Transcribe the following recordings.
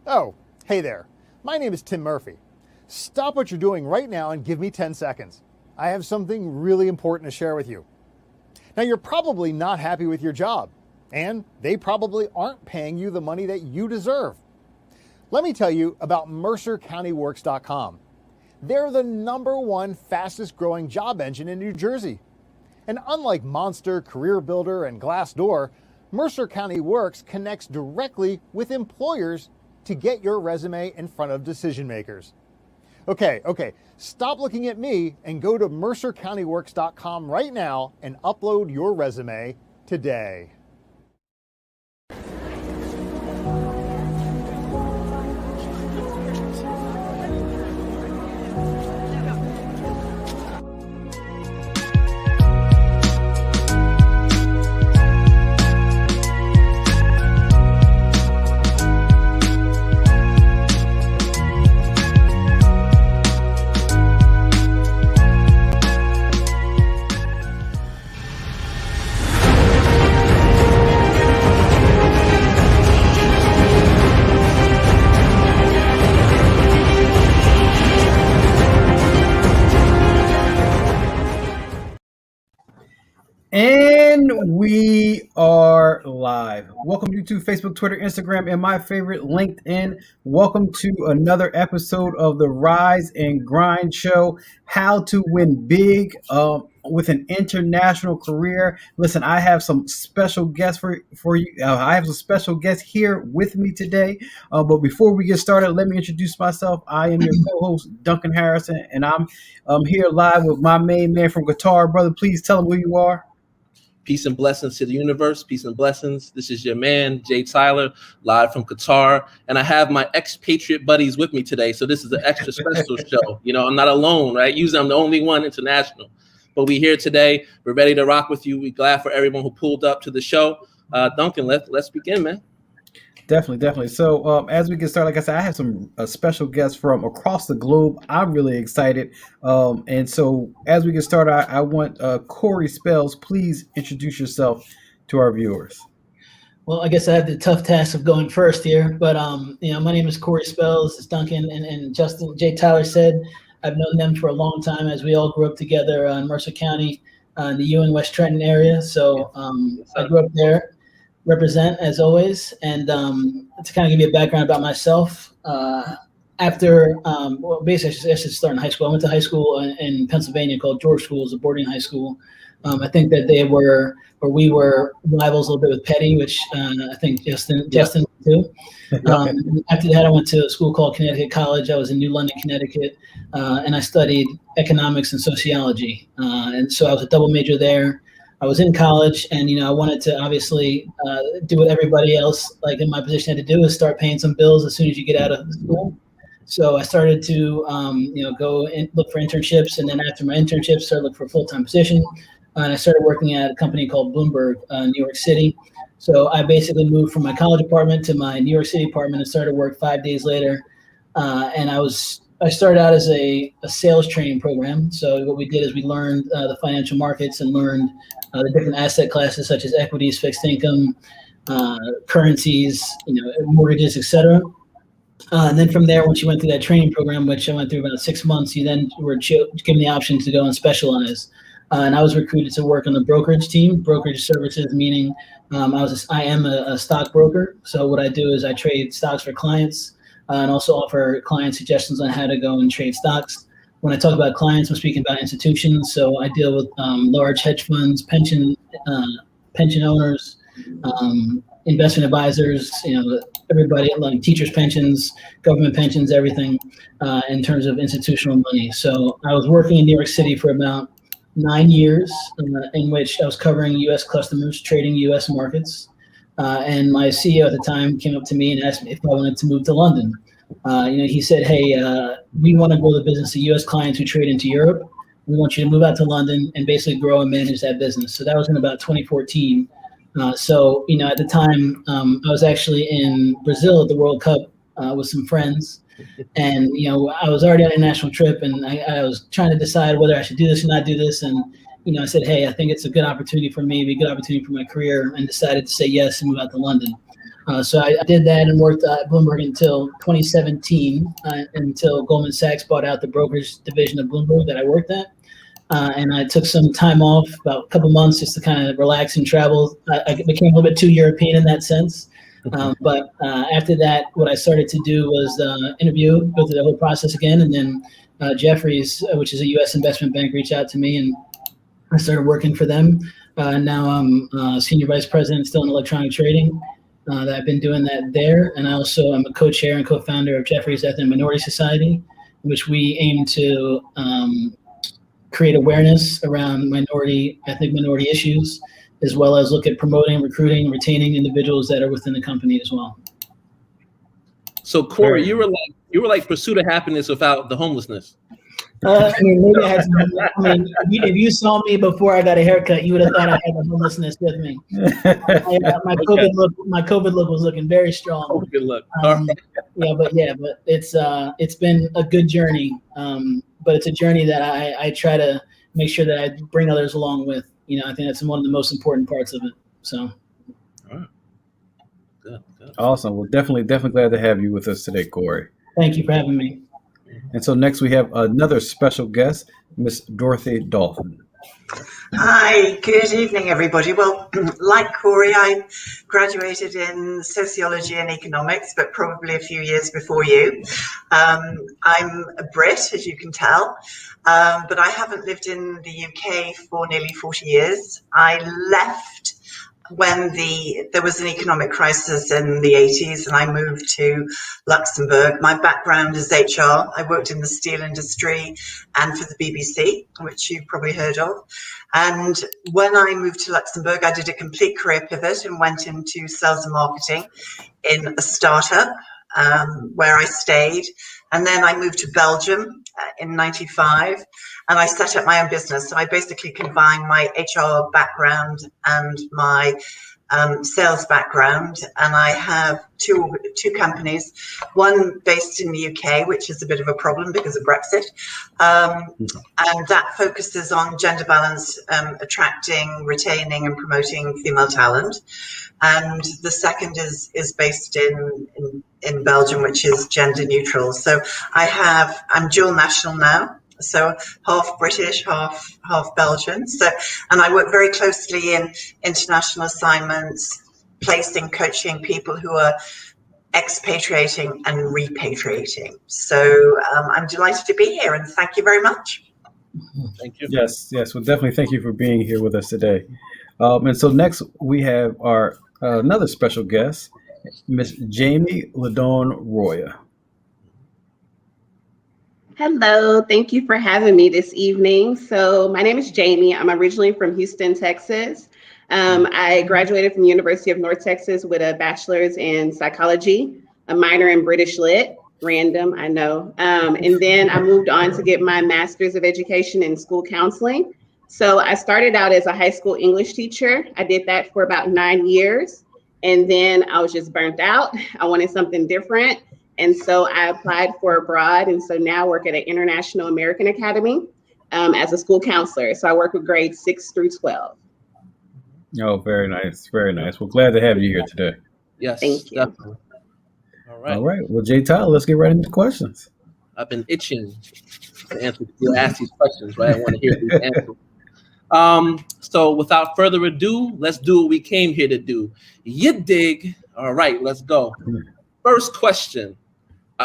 Oh, hey there. My name is Tim Murphy. Stop what you're doing right now and give me 10 seconds. I have something really important to share with you. Now, you're probably not happy with your job, and they probably aren't paying you the money that you deserve. Let me tell you about MercerCountyWorks.com. They're the #1 fastest growing job engine in New Jersey. And unlike Monster, Career Builder, and Glassdoor, Mercer County Works connects directly with employers to get your resume in front of decision makers. Okay, stop looking at me and go to MercerCountyWorks.com right now and upload your resume today. And we are live. Welcome to YouTube, Facebook, Twitter, Instagram, and my favorite, LinkedIn. Welcome to another episode of the Rise and Grind Show, how to win big with an international career. Listen, I have some special guests for you. I have some special guests here with me today. But before we get started, let me introduce myself. I am your co-host, Duncan Harrison, and I'm here live with my main man from Qatar. Brother, please tell them who you are. Peace and blessings to the universe. Peace and blessings. This is your man, Jay Tyler, live from Qatar. And I have my expatriate buddies with me today. So this is an extra special show. You know, I'm not alone, right? Usually I'm the only one international. But we're here today. We're ready to rock with you. We're glad for everyone who pulled up to the show. Duncan, let's begin, man. Definitely. So as we get started, like I said, I have some special guests from across the globe. I'm really excited. And so as we get started, I want Corey Spells, please introduce yourself to our viewers. Well, I guess I have the tough task of going first here. But, my name is Corey Spells. It's Duncan and Justin. Jay Tyler said I've known them for a long time as we all grew up together in Mercer County in the Ewing, West Trenton area. So I grew up there. Represent as always, and to kind of give you a background about myself. Basically, I should start in high school. I went to high school in Pennsylvania called George School. It was a boarding high school. I think that we were rivals a little bit with Petty, which I think Justin too. After that, I went to a school called Connecticut College. I was in New London, Connecticut, and I studied economics and sociology. And so I was a double major there. I was in college, and I wanted to obviously do what everybody else, like in my position, had to do, is start paying some bills as soon as you get out of school. So I started to go and look for internships, and then after my internships, started looking for a full-time position. And I started working at a company called Bloomberg, New York City. So I basically moved from my college apartment to my New York City apartment and started work 5 days later. And I started out as a sales training program. So what we did is we learned the financial markets and learned the different asset classes such as equities, fixed income, currencies, mortgages, etc. And then from there, once you went through that training program, which I went through about 6 months, you then were given the option to go and specialize. And I was recruited to work on the brokerage team, brokerage services, meaning I am a stockbroker. So what I do is I trade stocks for clients and also offer client suggestions on how to go and trade stocks. When I talk about clients, I'm speaking about institutions. So I deal with large hedge funds, pension owners, investment advisors, everybody, like teachers' pensions, government pensions, everything in terms of institutional money. So I was working in New York City for about 9 years, in which I was covering U.S. customers, trading U.S. markets. And my CEO at the time came up to me and asked me if I wanted to move to London. He said, hey, we want to grow the business to U.S. clients who trade into Europe. We want you to move out to London and basically grow and manage that business. So that was in about 2014. At the time, I was actually in Brazil at the World Cup with some friends. And, I was already on a national trip, and I was trying to decide whether I should do this or not do this. And, I said, hey, I think it's a good opportunity for me, a good opportunity for my career, and decided to say yes and move out to London. So I did that and worked at Bloomberg until 2017, until Goldman Sachs bought out the brokerage division of Bloomberg that I worked at. And I took some time off, about a couple months, just to kind of relax and travel. I became a little bit too European in that sense. But after that, what I started to do was interview, go through the whole process again. And then Jefferies, which is a U.S. investment bank, reached out to me, and I started working for them. Now I'm senior vice president still in electronic trading. That I've been doing that there. And I also am a co-chair and co-founder of Jefferies Ethnic Minority Society, which we aim to create awareness around ethnic minority issues, as well as look at promoting, recruiting, retaining individuals that are within the company as well. So Corey, you were like Pursuit of Happiness without the homelessness. Maybe I had some, if you saw me before I got a haircut, you would have thought I had the homelessness with me. My COVID look was looking very strong. Oh, good luck. But it's been a good journey. But it's a journey that I try to make sure that I bring others along with. I think that's one of the most important parts of it. So. All right. Good. Awesome. Well, definitely glad to have you with us today, Corey. Thank you for having me. And so next we have another special guest, Miss Dorothy Dolphin. Hi, good evening, everybody. Well, like Corey, I graduated in sociology and economics, but probably a few years before you. I'm a Brit, as you can tell, but I haven't lived in the UK for nearly 40 years. I left when there was an economic crisis in the 80s, and I moved to Luxembourg. My background is HR. I worked in the steel industry and for the BBC, which you've probably heard of. And when I moved to Luxembourg, I did a complete career pivot and went into sales and marketing in a startup where I stayed. And then I moved to Belgium in 95, and I set up my own business. So I basically combined my HR background and my sales background, and I have two companies, one based in the UK, which is a bit of a problem because of Brexit, and that focuses on gender balance, attracting, retaining and promoting female talent. And the second is based in Belgium, which is gender neutral. So I'm dual national now, so half British, half Belgian. So, and I work very closely in international assignments, placing, coaching people who are expatriating and repatriating. So I'm delighted to be here, and thank you very much. Thank you. Yes. Well, definitely thank you for being here with us today. And so next we have our another special guest, Miss Jamie Ladon Roya. Hello, thank you for having me this evening. So my name is Jamie. I'm originally from Houston, Texas. I graduated from the University of North Texas with a bachelor's in psychology, a minor in British Lit, random, I know. And then I moved on to get my master's of education in school counseling. So I started out as a high school English teacher. I did that for about 9 years. And then I was just burnt out. I wanted something different. And so I applied for abroad. And so now I work at an International American Academy as a school counselor. So I work with grades 6 through 12. Oh, very nice. Very nice. Well, glad to have you here today. Yes. Thank you. Definitely. All right. Well, Jay Tyler, let's get right into the questions. I've been itching to ask these questions, right? I want to hear these answers. So without further ado, let's do what we came here to do. You dig? All right, let's go. First question.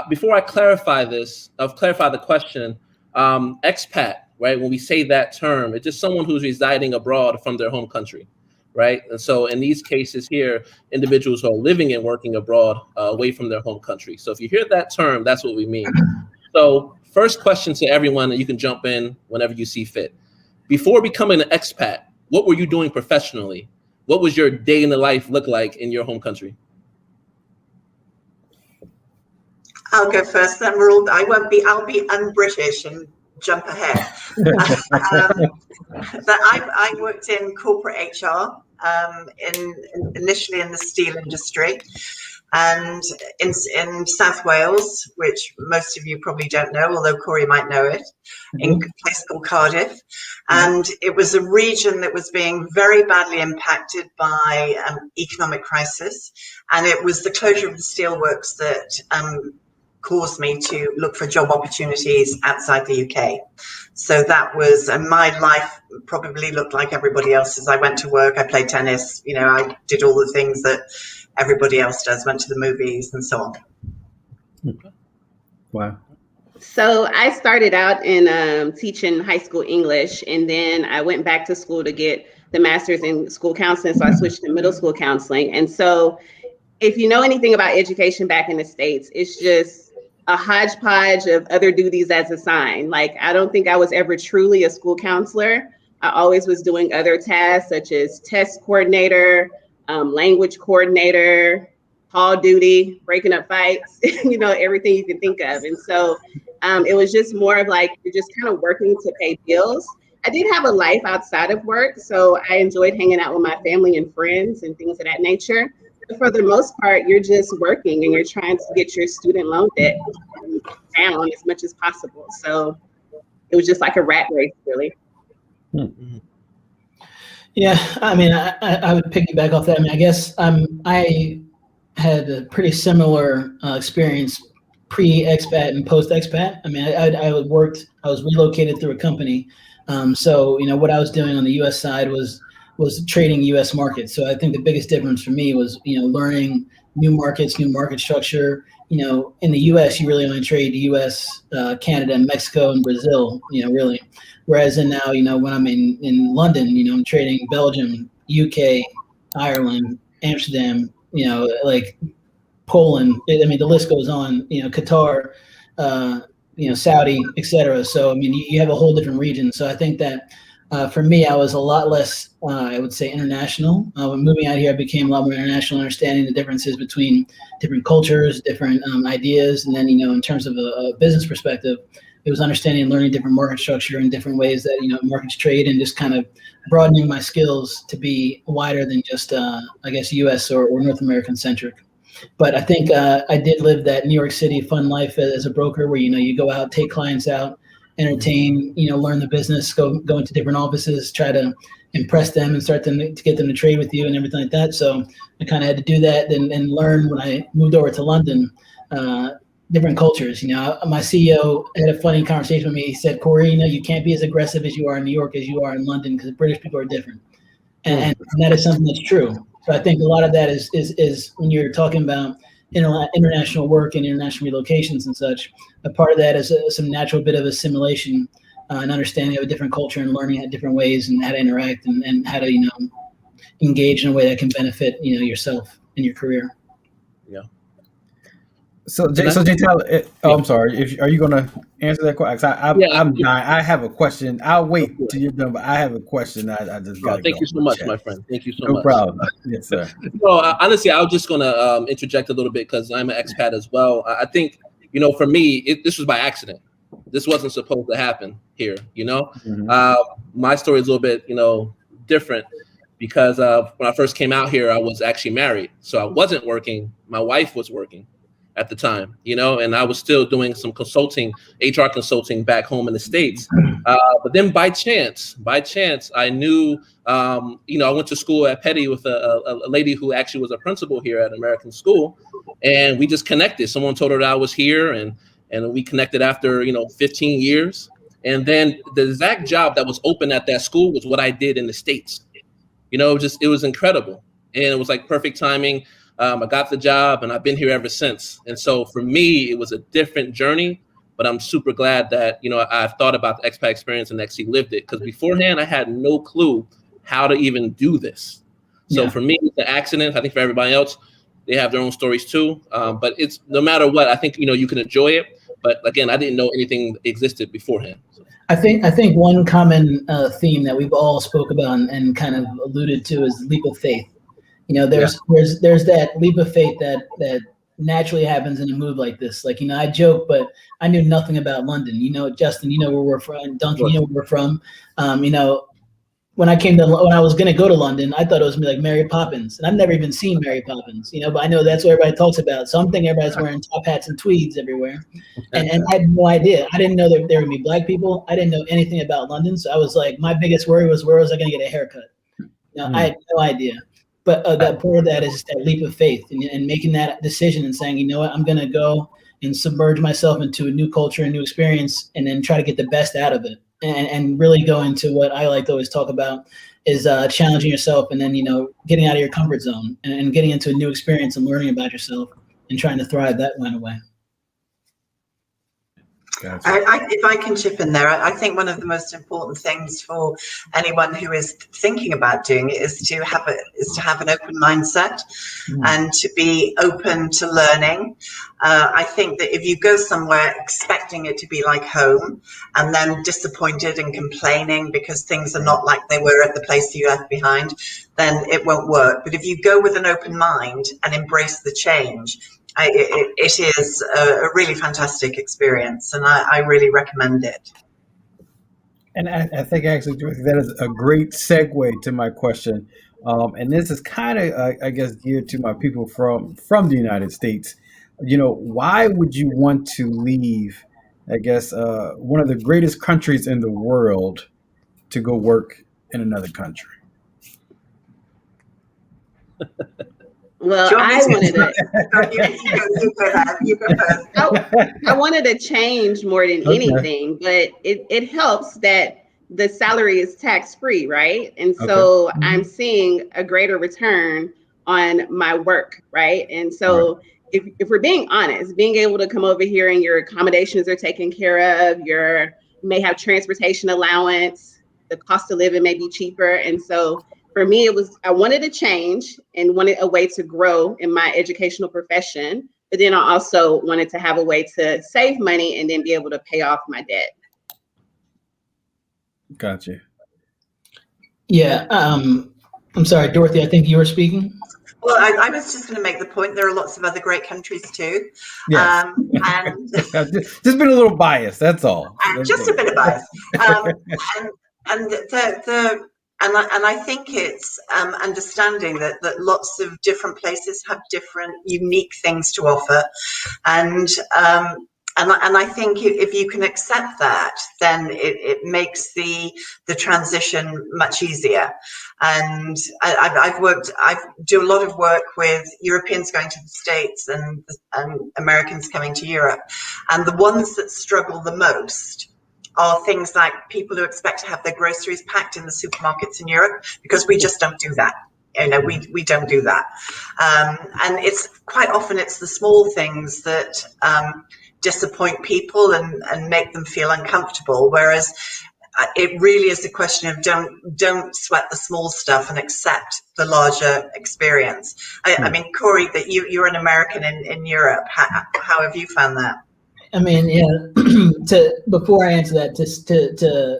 Before I clarify the question, expat, right? When we say that term, it's just someone who's residing abroad from their home country, right? And so in these cases here, individuals who are living and working abroad away from their home country. So if you hear that term, that's what we mean. So first question to everyone, and you can jump in whenever you see fit. Before becoming an expat, what were you doing professionally? What was your day in the life look like in your home country? I'll go first, then I'll be un-British and jump ahead. But I worked in corporate HR, initially in the steel industry. and in South Wales, which most of you probably don't know, although Corey might know it, in a place called Cardiff. And it was a region that was being very badly impacted by economic crisis. And it was the closure of the steelworks that caused me to look for job opportunities outside the UK. So that was, and my life probably looked like everybody else's. I went to work, I played tennis, you know, I did all the things that everybody else does, went to the movies and so on. Wow. So I started out in teaching high school English, and then I went back to school to get the master's in school counseling. So I switched to middle school counseling. And so if you know anything about education back in the States, it's just a hodgepodge of other duties as assigned. Like, I don't think I was ever truly a school counselor. I always was doing other tasks such as test coordinator, language coordinator, hall duty, breaking up fights, you know, everything you can think of. And so it was just more of like, you're just kind of working to pay bills. I did have a life outside of work, so I enjoyed hanging out with my family and friends and things of that nature. But for the most part, you're just working and you're trying to get your student loan debt down as much as possible. So it was just like a rat race, really. Mm-hmm. Yeah, I mean, I would piggyback off that. I mean, I guess I had a pretty similar experience pre-expat and post-expat. I mean, I was relocated through a company. So, you know, what I was doing on the U.S. side was trading U.S. markets. So I think the biggest difference for me was, you know, learning new markets, new market structure. You know, in the U.S., you really only trade U.S., Canada, Mexico, and Brazil, you know, really. Whereas now, you know, when I'm in London, you know, I'm trading Belgium, UK, Ireland, Amsterdam, you know, like Poland. I mean, the list goes on, you know, Qatar, you know, Saudi, et cetera. So, I mean, you have a whole different region. So I think that for me, I was a lot less, I would say, international. When moving out here, I became a lot more international, understanding the differences between different cultures, different ideas. And then, you know, in terms of a business perspective, it was understanding and learning different market structure and different ways that, you know, markets trade, and just kind of broadening my skills to be wider than just, I guess, U.S. or North American centric. But I think I did live that New York City fun life as a broker, where, you know, you go out, take clients out, entertain, you know, learn the business, go into different offices, try to impress them and start to get them to trade with you and everything like that. So I kind of had to do that and learn when I moved over to London, different cultures. You know, my CEO had a funny conversation with me. He said, Corey, you know, you can't be as aggressive as you are in New York as you are in London, because British people are different. And that is something that's true. So I think a lot of that is when you're talking about international work and international relocations and such, a part of that is some natural bit of assimilation and understanding of a different culture and learning at different ways and how to interact and how to, you know, engage in a way that can benefit, you know, yourself and your career. Yeah. So Jay Tyler, I'm sorry. Are you going to answer that question? I'm dying. I have a question. I'll wait till you're done, but I have a question. I just got. Thank you so much, my friend. Thank you so much. No problem. Yes, sir. No, honestly, I was just going to interject a little bit because I'm an expat as well. I think, you know, for me, this was by accident. This wasn't supposed to happen here. You know, my story is a little bit, you know, different because when I first came out here, I was actually married, so I wasn't working. My wife was working at the time, you know, and I was still doing some consulting, HR consulting back home in the States. But then by chance, I knew, you know, I went to school at Petty with a lady who actually was a principal here at American School, and we just connected. Someone told her that I was here, and we connected after, you know, 15 years. And then the exact job that was open at that school was what I did in the States. You know, it was incredible. And it was like perfect timing. I got the job and I've been here ever since. And so for me, it was a different journey, but I'm super glad that, you know, I've thought about the expat experience and actually lived it, because beforehand I had no clue how to even do this. So for me, it's an accident. I think for everybody else, they have their own stories too. But it's no matter what, I think, you know, you can enjoy it. But again, I didn't know anything existed beforehand. So. I think one common theme that we've all spoke about and kind of alluded to is leap of faith. You know, there's that leap of faith that naturally happens in a move like this. Like, you know, I joke, but I knew nothing about London. You know, Justin, you know where we're from. Duncan, you know where we're from. You know, when I was going to go to London, I thought it was gonna be like Mary Poppins, and I've never even seen Mary Poppins, but I know that's what everybody talks about. So I'm thinking everybody's wearing top hats and tweeds everywhere, and I had no idea. I didn't know that there would be black people. I didn't know anything about London, so I was like, my biggest worry was where was I going to get a haircut? I had no idea. But that part of that is that leap of faith and making that decision and saying, you know what, I'm going to go and submerge myself into a new culture, a new experience, and then try to get the best out of it. And really go into what I like to always talk about is challenging yourself and then, getting out of your comfort zone and getting into a new experience and learning about yourself and trying to thrive that way. Gotcha. If I can chip in there, I think one of the most important things for anyone who is thinking about doing it is to have an open mindset and to be open to learning. I think that if you go somewhere expecting it to be like home and then disappointed and complaining because things are not like they were at the place you left behind, then it won't work. But if you go with an open mind and embrace the change, it is a really fantastic experience, and I really recommend it. And I think actually, Dorothy, that is a great segue to my question. And this is kind of, I guess, geared to my people from the United States. Why would you want to leave, I guess, one of the greatest countries in the world to go work in another country? Well, I wanted to change more than anything, but it helps that the salary is tax-free, right? And so I'm seeing a greater return on my work, right? And so if we're being honest, being able to come over here and your accommodations are taken care of, you may have transportation allowance, the cost of living may be cheaper. And so for me, I wanted to change and wanted a way to grow in my educational profession, but then I also wanted to have a way to save money and then be able to pay off my debt. Gotcha. Yeah. I'm sorry, Dorothy, I think you were speaking. Well, I was just going to make the point. There are lots of other great countries too. Yes. And just been a little biased. That's all. Just a bit of bias. And I think it's understanding that lots of different places have different unique things to offer, and I think if you can accept that, then it makes the transition much easier. And I do a lot of work with Europeans going to the States and Americans coming to Europe, and the ones that struggle the most are things like people who expect to have their groceries packed in the supermarkets in Europe, because we just don't do that. We don't do that. And it's quite often it's the small things that disappoint people and make them feel uncomfortable. Whereas it really is a question of don't sweat the small stuff and accept the larger experience. I mean, Corey, that you're an American in Europe. How have you found that? I mean, yeah, before I answer that, just to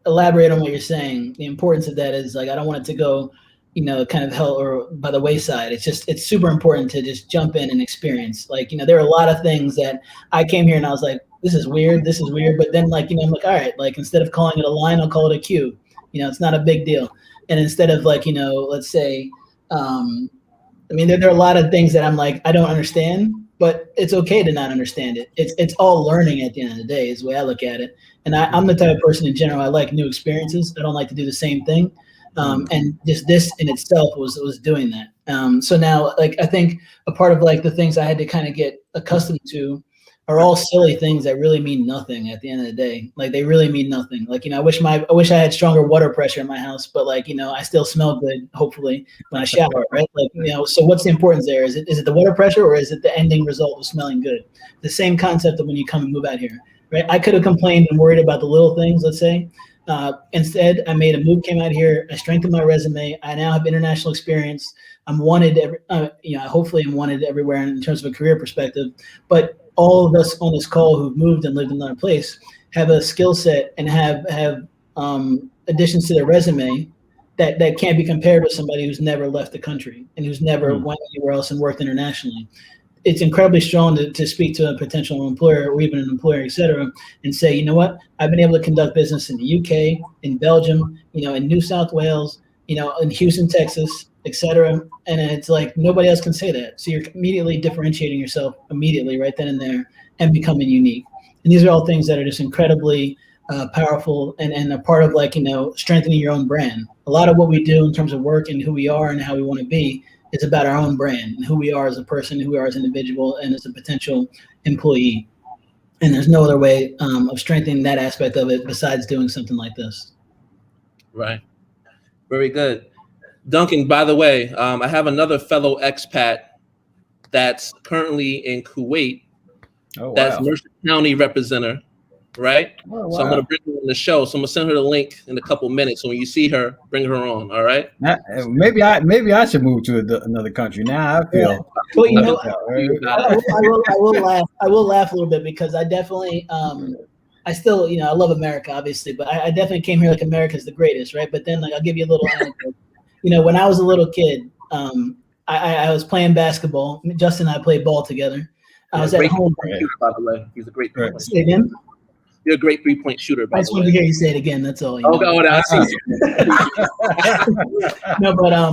elaborate on what you're saying, the importance of that is like, I don't want it to go, kind of hell or by the wayside. It's super important to just jump in and experience. Like, there are a lot of things that I came here and I was like, this is weird. But then I'm like, all right, like instead of calling it a line, I'll call it a queue. It's not a big deal. And instead of like, let's say, I mean, there are a lot of things that I'm like, I don't understand. But it's okay to not understand it. It's all learning at the end of the day is the way I look at it. And I'm the type of person in general, I like new experiences. I don't like to do the same thing. And just this in itself was doing that. So now, like, I think a part of like the things I had to kind of get accustomed to are all silly things that really mean nothing at the end of the day. Like they really mean nothing. Like, I wish I had stronger water pressure in my house, but like, I still smell good, hopefully, when I shower, right? Like, so what's the importance there? Is it the water pressure or is it the ending result of smelling good? The same concept of when you come and move out here, right? I could have complained and worried about the little things, let's say. Instead, I made a move, came out here, I strengthened my resume. I now have international experience. I'm wanted, hopefully I'm wanted everywhere in terms of a career perspective, but all of us on this call who've moved and lived in another place have a skill set and have additions to their resume that can't be compared with somebody who's never left the country and who's never went anywhere else and worked internationally. it's incredibly strong to speak to a potential employer or even an employer, et cetera, and say, you know what, I've been able to conduct business in the UK, in Belgium, in New South Wales, in Houston, Texas, et cetera. And it's like nobody else can say that. So you're immediately differentiating yourself immediately right then and there and becoming unique. And these are all things that are just incredibly powerful and a part of strengthening your own brand. A lot of what we do in terms of work and who we are and how we want to be is about our own brand and who we are as a person, who we are as an individual, and as a potential employee. And there's no other way of strengthening that aspect of it besides doing something like this. Right. Very good. Duncan, by the way, I have another fellow expat that's currently in Kuwait. Oh, wow. That's Mercer County representative, right? Oh, wow. So I'm going to bring her on the show. So I'm going to send her the link in a couple minutes. So when you see her, bring her on. All right. Maybe I should move to another country. Now I feel. Well, I will laugh a little bit because I definitely, I still, I love America, obviously, but I definitely came here like America's the greatest, right? But then, I'll give you a little anecdote. When I was a little kid, I was playing basketball. Justin and I played ball together. I was at home. Shooter, by the way. He's a great three-point shooter. Say again? You're a great three-point shooter, by the way. I just wanted to hear you say it again. That's all. No, but I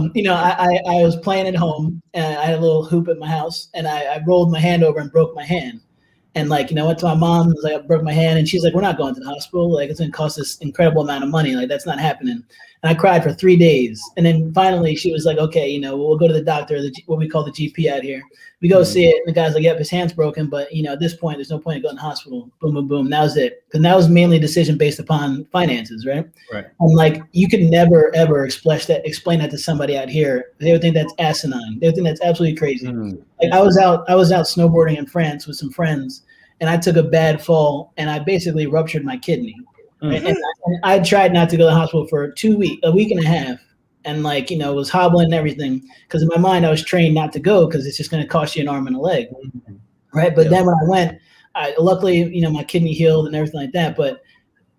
was playing at home, and I had a little hoop at my house, and I rolled my hand over and broke my hand. And went to my mom, was like, I broke my hand, and she's like, we're not going to the hospital. Like, it's going to cost us incredible amount of money. Like, that's not happening. And I cried for 3 days. And then finally she was like, okay, we'll go to the doctor, what we call the GP out here. We go see it, and the guy's like, yep, his hand's broken, but at this point, there's no point in going to the hospital. Boom, boom, boom. That was it. Because that was mainly a decision based upon finances, right? Right. And you could never, ever explain that to somebody out here. They would think that's asinine. They would think that's absolutely crazy. I was out snowboarding in France with some friends, and I took a bad fall, and I basically ruptured my kidney. Mm-hmm. And I tried not to go to the hospital for a week and a half, and was hobbling and everything, because in my mind I was trained not to go because it's just going to cost you an arm and a leg, right? But then when I went, luckily my kidney healed and everything like that. But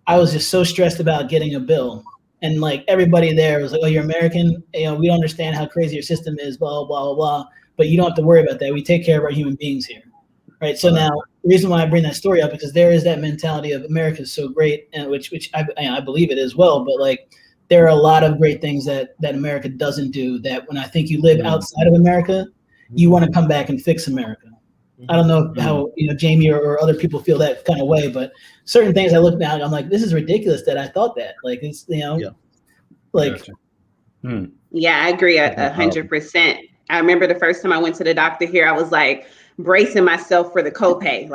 I was just so stressed about getting a bill, and everybody there was like, "Oh, you're American. We don't understand how crazy your system is, blah blah blah blah. But you don't have to worry about that. We take care of our human beings here." Right. So now the reason why I bring that story up, because there is that mentality of America is so great, and which I believe it as well. But there are a lot of great things that America doesn't do, that when I think you live outside of America, you want to come back and fix America. I don't know how Jamie or other people feel that kind of way, but certain things I look now, I'm like, this is ridiculous that I thought that. It's Yeah, I agree 100%. I remember the first time I went to the doctor here, I was bracing myself for the copay.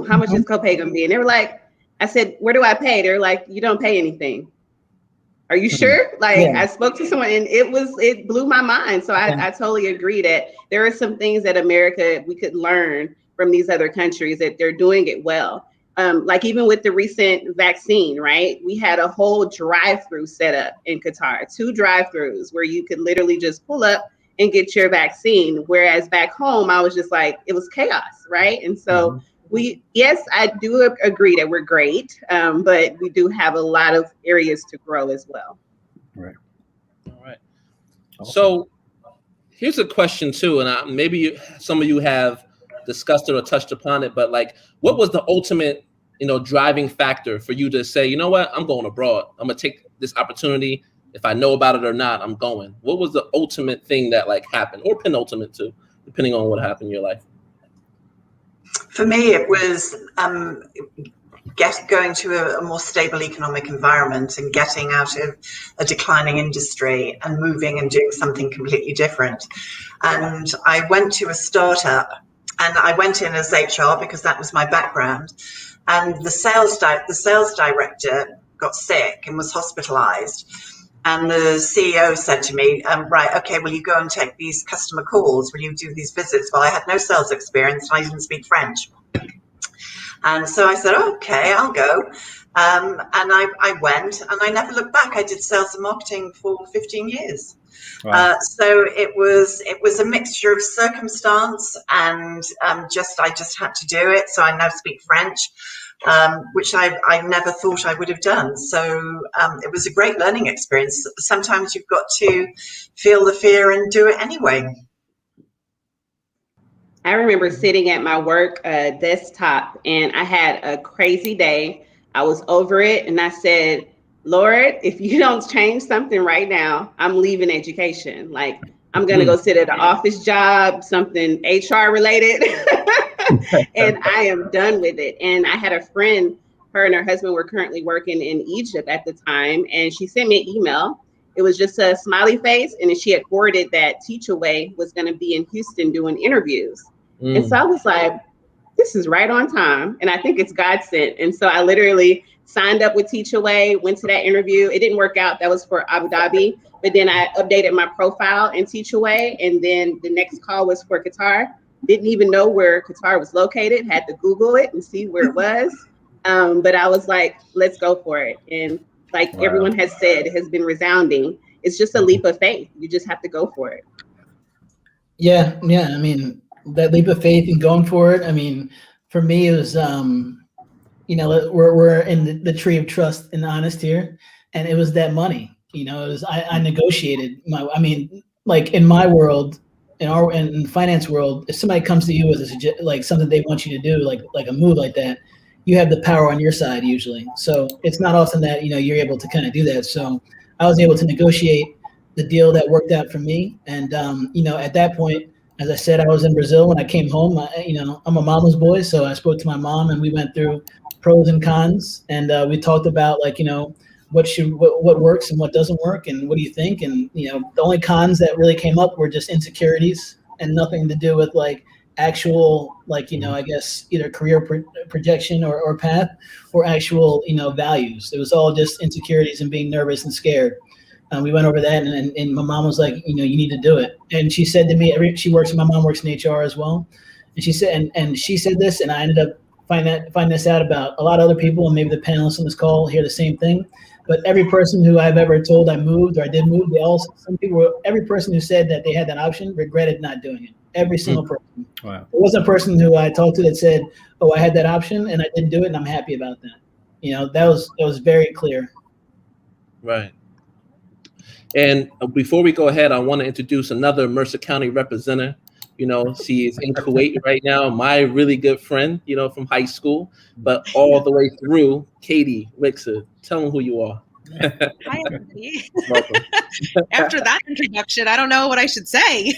How much is copay gonna be? And they were like, I said, where do I pay? They're like, you don't pay anything. Are you sure? I spoke to someone, and it blew my mind. So I totally agree that there are some things that America, we could learn from these other countries, that they're doing it well. Even with the recent vaccine, right? We had a whole drive-through set up in Qatar, 2 drive-throughs where you could literally just pull up and get your vaccine. Whereas back home, I was just it was chaos, right? And so I do agree that we're great, but we do have a lot of areas to grow as well. Right. All right. So here's a question too, and maybe some of you have discussed it or touched upon it, but what was the ultimate, driving factor for you to say, you know what, I'm going abroad. I'm gonna take this opportunity. If I know about it or not, I'm going. What was the ultimate thing that happened, or penultimate too, depending on what happened in your life? For me, it was going to a more stable economic environment and getting out of a declining industry and moving and doing something completely different. And I went to a startup, and I went in as HR because that was my background. And the sales director got sick and was hospitalized. And the CEO said to me, right, okay, will you go and take these customer calls? Will you do these visits? Well, I had no sales experience and I didn't speak French. And so I said, okay, I'll go. And I went, and I never looked back. I did sales and marketing for 15 years. Wow. So it was a mixture of circumstance and I just had to do it. So I now speak French. Which I never thought I would have done. So it was a great learning experience. Sometimes you've got to feel the fear and do it anyway. I remember sitting at my work desktop and I had a crazy day. I was over it and I said, Lord, if you don't change something right now, I'm leaving education. Like, I'm going to go sit at an office job, something HR related, and I am done with it. And I had a friend, her and her husband were currently working in Egypt at the time, and she sent me an email. It was just a smiley face, and she had forwarded that Teachaway was going to be in Houston doing interviews. And so I was like, this is right on time. And I think it's God sent. And so I literally signed up with Teachaway, went to that interview. It didn't work out. That was for Abu Dhabi. But then I updated my profile in Teachaway. And then the next call was for Qatar. Didn't even know where Qatar was located. Had to Google it and see where it was. But I was like, let's go for it. And like everyone has said, it has been resounding. It's just a leap of faith. You just have to go for it. Yeah. I mean, that leap of faith and going for it. I mean, for me, it was, we're in the tree of trust and honest here. And it was that money, it was, I negotiated like in my world, in the finance world, if somebody comes to you with like something they want you to do, like a move like that, you have the power on your side usually. So it's not often that, you're able to kind of do that. So I was able to negotiate the deal that worked out for me. And, at that point, as I said, I was in Brazil when I came home. I'm a mama's boy, so I spoke to my mom and we went through pros and cons, and we talked about what works and what doesn't work, and what do you think? And the only cons that really came up were just insecurities and nothing to do with like actual I guess either career projection or path or actual values. It was all just insecurities and being nervous and scared. We went over that, and my mom was like, you need to do it. And she said to me, my mom works in HR as well. And she said, and she said this, and I ended up finding this out about a lot of other people, and maybe the panelists on this call hear the same thing. But every person who I've ever told I moved or I did move, every person who said that they had that option regretted not doing it. Every single person. Wow. There wasn't a person who I talked to that said, oh, I had that option and I didn't do it and I'm happy about that. That was very clear. Right. And before we go ahead, I want to introduce another Mercer County representative. She is in Kuwait right now, my really good friend, from high school, but all the way through, Katie Wixer. Tell them who you are. Hi, everybody. After that introduction, I don't know what I should say.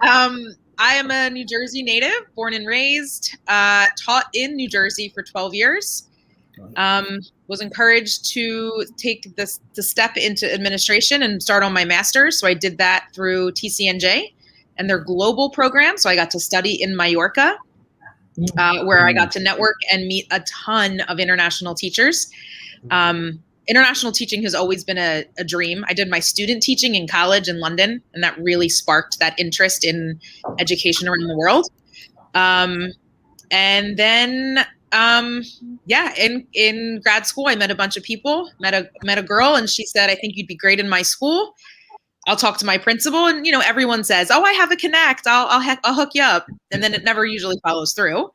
I am a New Jersey native, born and raised, taught in New Jersey for 12 years. Was encouraged to take the step into administration and start on my master's. So I did that through TCNJ and their global program. So I got to study in Mallorca, where I got to network and meet a ton of international teachers. International teaching has always been a dream. I did my student teaching in college in London, and that really sparked that interest in education around the world. And then in grad school, I met a bunch of people, met a girl, and she said, I think you'd be great in my school. I'll talk to my principal. And, everyone says, oh, I have a connect. I'll hook you up. And then it never usually follows through.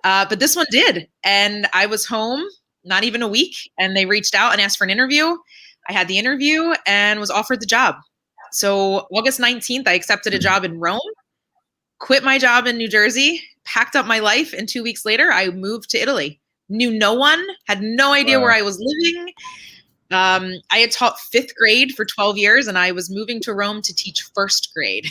But this one did. And I was home, not even a week. And they reached out and asked for an interview. I had the interview and was offered the job. So August 19th, I accepted a job in Rome, quit my job in New Jersey, packed up my life, and 2 weeks later, I moved to Italy. Knew no one, had no idea where I was living. I had taught 5th grade for 12 years, and I was moving to Rome to teach 1st grade.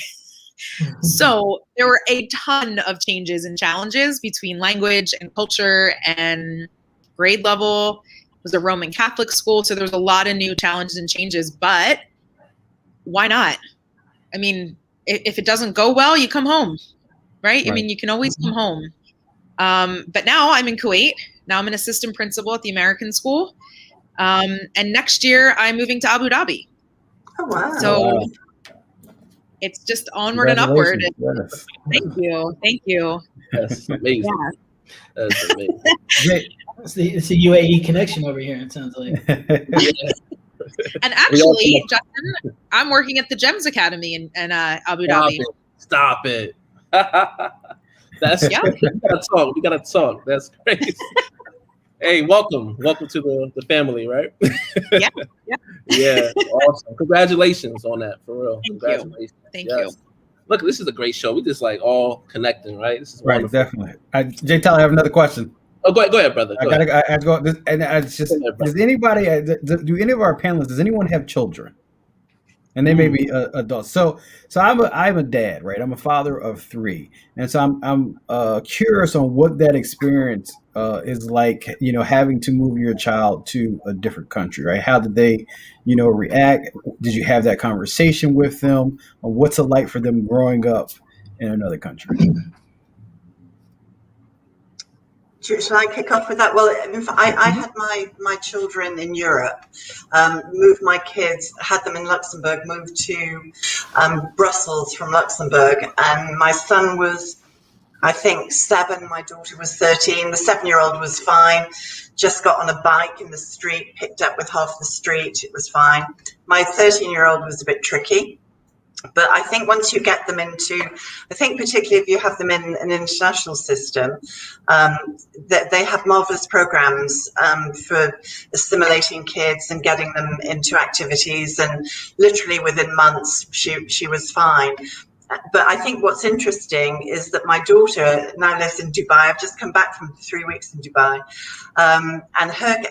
So there were a ton of changes and challenges between language and culture and grade level. It was a Roman Catholic school, so there was a lot of new challenges and changes, but why not? I mean, if it doesn't go well, you come home. Right? I mean, you can always come home. But now I'm in Kuwait. Now I'm an assistant principal at the American school. And next year I'm moving to Abu Dhabi. Oh, wow. So it's just onward and upward. Yes. Thank you. That's amazing. Yeah. That's amazing. It's a UAE connection over here, it sounds like. And actually, Justin, I'm working at the GEMS Academy in Abu Dhabi. Stop it. That's we gotta talk. That's crazy. Hey, welcome to the family, right? Yeah, awesome. Congratulations on that, for real. Congratulations. Thank you. look, this is a great show. We just like all connecting, right? This is Right, wonderful. definitely. Jay Tyler, I have another question. Oh, go ahead, brother. I gotta go. And it's just, does anybody? Do any of our panelists? Does anyone have children? And they may be adults. So I'm a dad, right? I'm a father of 3, and so I'm curious on what that experience is like. You know, having to move your child to a different country, right? How did they, react? Did you have that conversation with them? Or what's it like for them growing up in another country? Shall I kick off with that? Well, I had my children in Europe, moved my kids, had them in Luxembourg, moved to Brussels from Luxembourg, and my son was, I think, 7, my daughter was 13. The 7-year-old was fine, just got on a bike in the street, picked up with half the street, it was fine. My 13-year-old was a bit tricky. But I think once you get them into, I think particularly if you have them in an international system, that they have marvelous programs for assimilating kids and getting them into activities. And literally within months, she was fine. But I think what's interesting is that my daughter now lives in Dubai. I've just come back from 3 weeks in Dubai.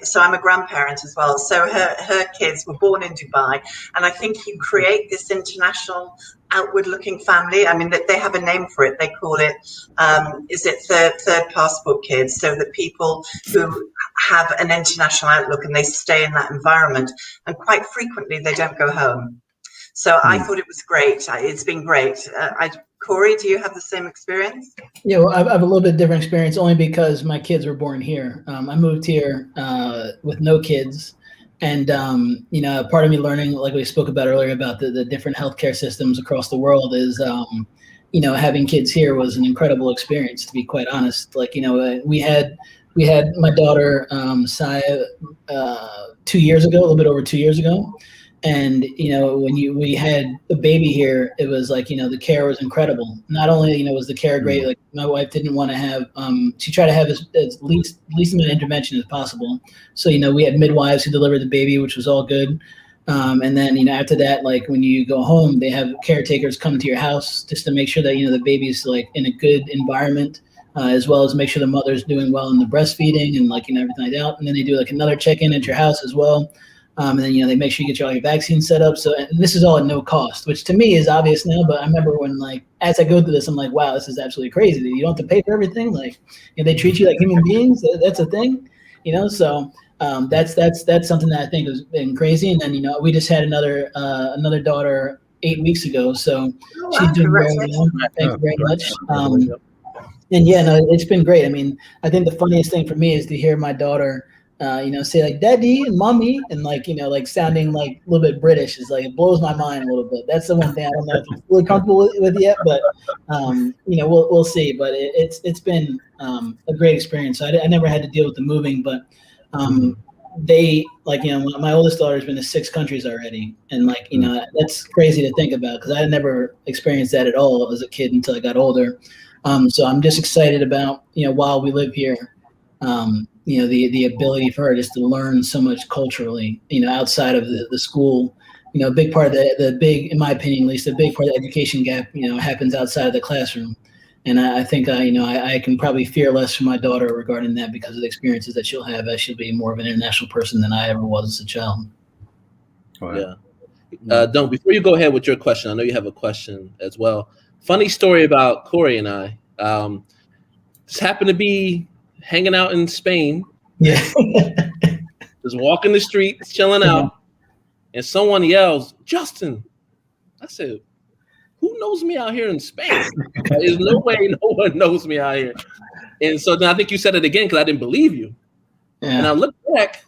So I'm a grandparent as well. So her kids were born in Dubai. And I think you create this international outward looking family. I mean, they have a name for it. They call it, third passport kids? So that people who have an international outlook and they stay in that environment. And quite frequently, they don't go home. So I thought it was great. It's been great. Corey, do you have the same experience? Yeah, well, I have a little bit different experience only because my kids were born here. I moved here with no kids. And, part of me learning, like we spoke about earlier, about the different healthcare systems across the world is, having kids here was an incredible experience, to be quite honest. Like, we had my daughter, Saya, 2 years ago, a little bit over 2 years ago. And, when we had a baby here, it was like, the care was incredible. Not only, was the care great, like my wife didn't want to have, she tried to have as least amount of intervention as possible. So, we had midwives who delivered the baby, which was all good. And then, after that, like when you go home, they have caretakers come to your house just to make sure that, the baby's like in a good environment, as well as make sure the mother's doing well in the breastfeeding and like, everything like that. And then they do like another check-in at your house as well. And then, they make sure you get all your vaccines set up. So, and this is all at no cost, which to me is obvious now. But I remember when, like, as I go through this, I'm like, wow, this is absolutely crazy. You don't have to pay for everything. Like, they treat you like human beings. That's a thing, So that's something that I think has been crazy. And then, we just had another daughter 8 weeks ago. So she's doing very well. Thank you very much. And yeah, no, it's been great. I mean, I think the funniest thing for me is to hear my daughter say like daddy and mommy and like, like sounding like a little bit British is like, it blows my mind a little bit. That's the one thing I don't know if I'm fully comfortable with yet, but, we'll see. But it's been a great experience. So I never had to deal with the moving, but they like, my oldest daughter's been to 6 countries already. And like, that's crazy to think about because I had never experienced that at all as a kid until I got older. So I'm just excited about, while we live here, the ability for her just to learn so much culturally, outside of the school. A big part of the big, in my opinion, at least a big part of the education gap, happens outside of the classroom. And I think, I can probably fear less for my daughter regarding that because of the experiences that she'll have as she'll be more of an international person than I ever was as a child. Yeah. Don't, before you go ahead with your question, I know you have a question as well. Funny story about Corey and I. Just happened to be hanging out in Spain, just walking the streets, chilling out, and someone yells, "Justin!" I said, "Who knows me out here in Spain? There's no way no one knows me out here." And so then I think you said it again because I didn't believe you. And I looked back,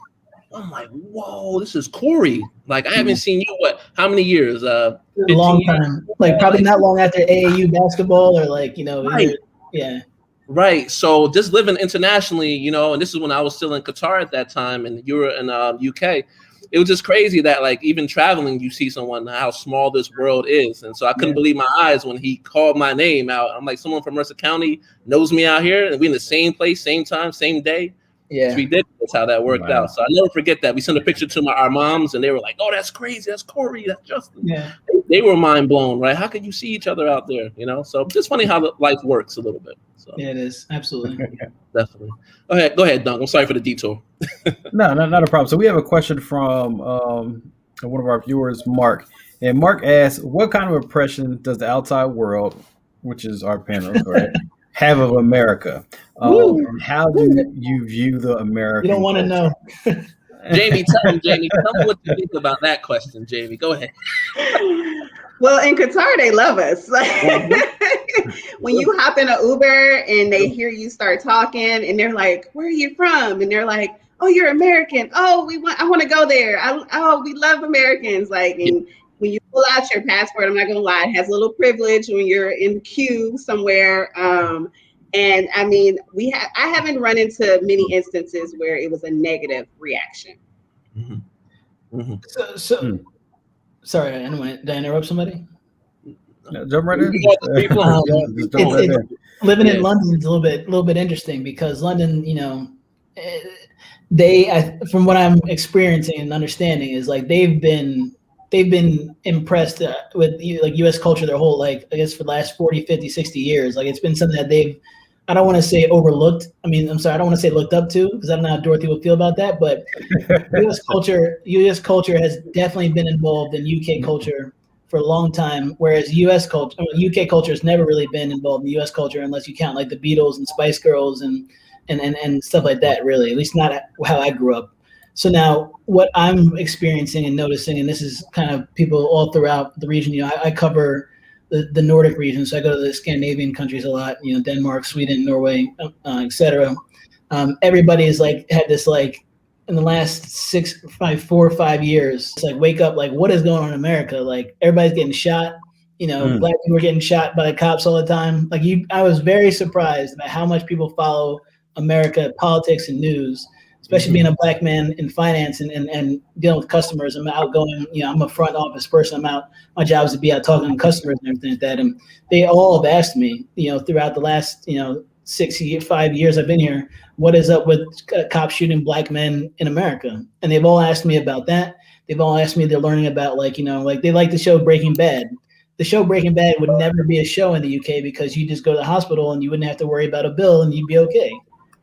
I'm like, "Whoa, this is Corey!" Like I haven't seen you how many years? A long time. Like probably not long after AAU basketball or like right. Yeah. Right. So just living internationally, and this is when I was still in Qatar at that time and you were in UK. It was just crazy that like even traveling, you see someone, how small this world is. And so I couldn't believe my eyes when he called my name out. I'm like, someone from Mercer County knows me out here and we in the same place, same time, same day. Yeah. It's ridiculous how that worked out. So I never forget that. We sent a picture to our moms and they were like, "Oh, that's crazy. That's Corey. That's Justin." Yeah. they were mind blown, right? How could you see each other out there? You know, so just funny how life works a little bit. So Yeah, it is absolutely. definitely. Go ahead, Dunk. I'm sorry for the detour. No, not a problem. So we have a question from one of our viewers, Mark. And Mark asks, what kind of impression does the outside world, which is our panel, correct, have of America? And how do you view the American You don't want to know. Jamie, tell me what you think about that question, Jamie. Go ahead. Well, in Qatar, they love us. When you hop in an Uber and they hear you start talking and they're like, where are you from? And they're like, oh, you're American. Oh, I want to go there. We love Americans. Like, and when you pull out your passport, I'm not going to lie, it has a little privilege when you're in the queue somewhere. And I mean, I haven't run into many instances where it was a negative reaction. Mm-hmm. Mm-hmm. So sorry, did I interrupt somebody? No, jump right in. Living in London is a little bit interesting because London, you know, from what I'm experiencing and understanding is like they've been impressed with like U.S. culture their whole, like, I guess for the last 40, 50, 60 years. Like it's been something that I don't want to say overlooked. I mean, I'm sorry, I don't want to say looked up to because I don't know how Dorothy would feel about that. But U.S. culture has definitely been involved in UK culture for a long time, whereas UK culture has never really been involved in U.S. culture unless you count like the Beatles and Spice Girls and stuff like that. Really, at least not how I grew up. So now what I'm experiencing and noticing, and this is kind of people all throughout the region. You know, I cover the Nordic region, so I go to the Scandinavian countries a lot. You know, Denmark, Sweden, Norway, etc. Everybody has like had this like in the last 4 or 5 years. It's like wake up, like what is going on in America? Like everybody's getting shot. You know, Black people are getting shot by the cops all the time. Like I was very surprised by how much people follow America politics and news. Especially being a Black man in finance and dealing with customers. I'm outgoing, you know, I'm a front office person. My job is to be out talking to customers and everything like that. And they all have asked me, you know, throughout the last, you know, 5 years I've been here, what is up with cops shooting Black men in America? And they've all asked me about that. They've all asked me, they're learning about like, you know, like they like the show Breaking Bad. The show Breaking Bad would never be a show in the UK because you just go to the hospital and you wouldn't have to worry about a bill and you'd be okay.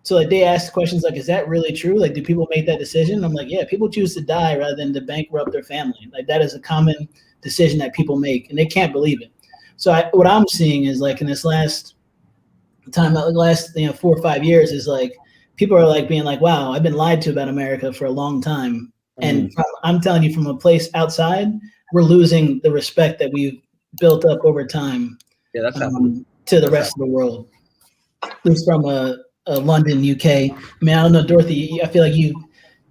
So like they ask questions like, is that really true? Like, do people make that decision? I'm like, yeah, people choose to die rather than to bankrupt their family. Like that is a common decision that people make and they can't believe it. So what I'm seeing is like in this last 4 or 5 years is like, people are like being like, wow, I've been lied to about America for a long time. And I'm telling you from a place outside, we're losing the respect that we've built up over time to the rest of the world, at least from London, UK. I mean, I don't know, Dorothy, I feel like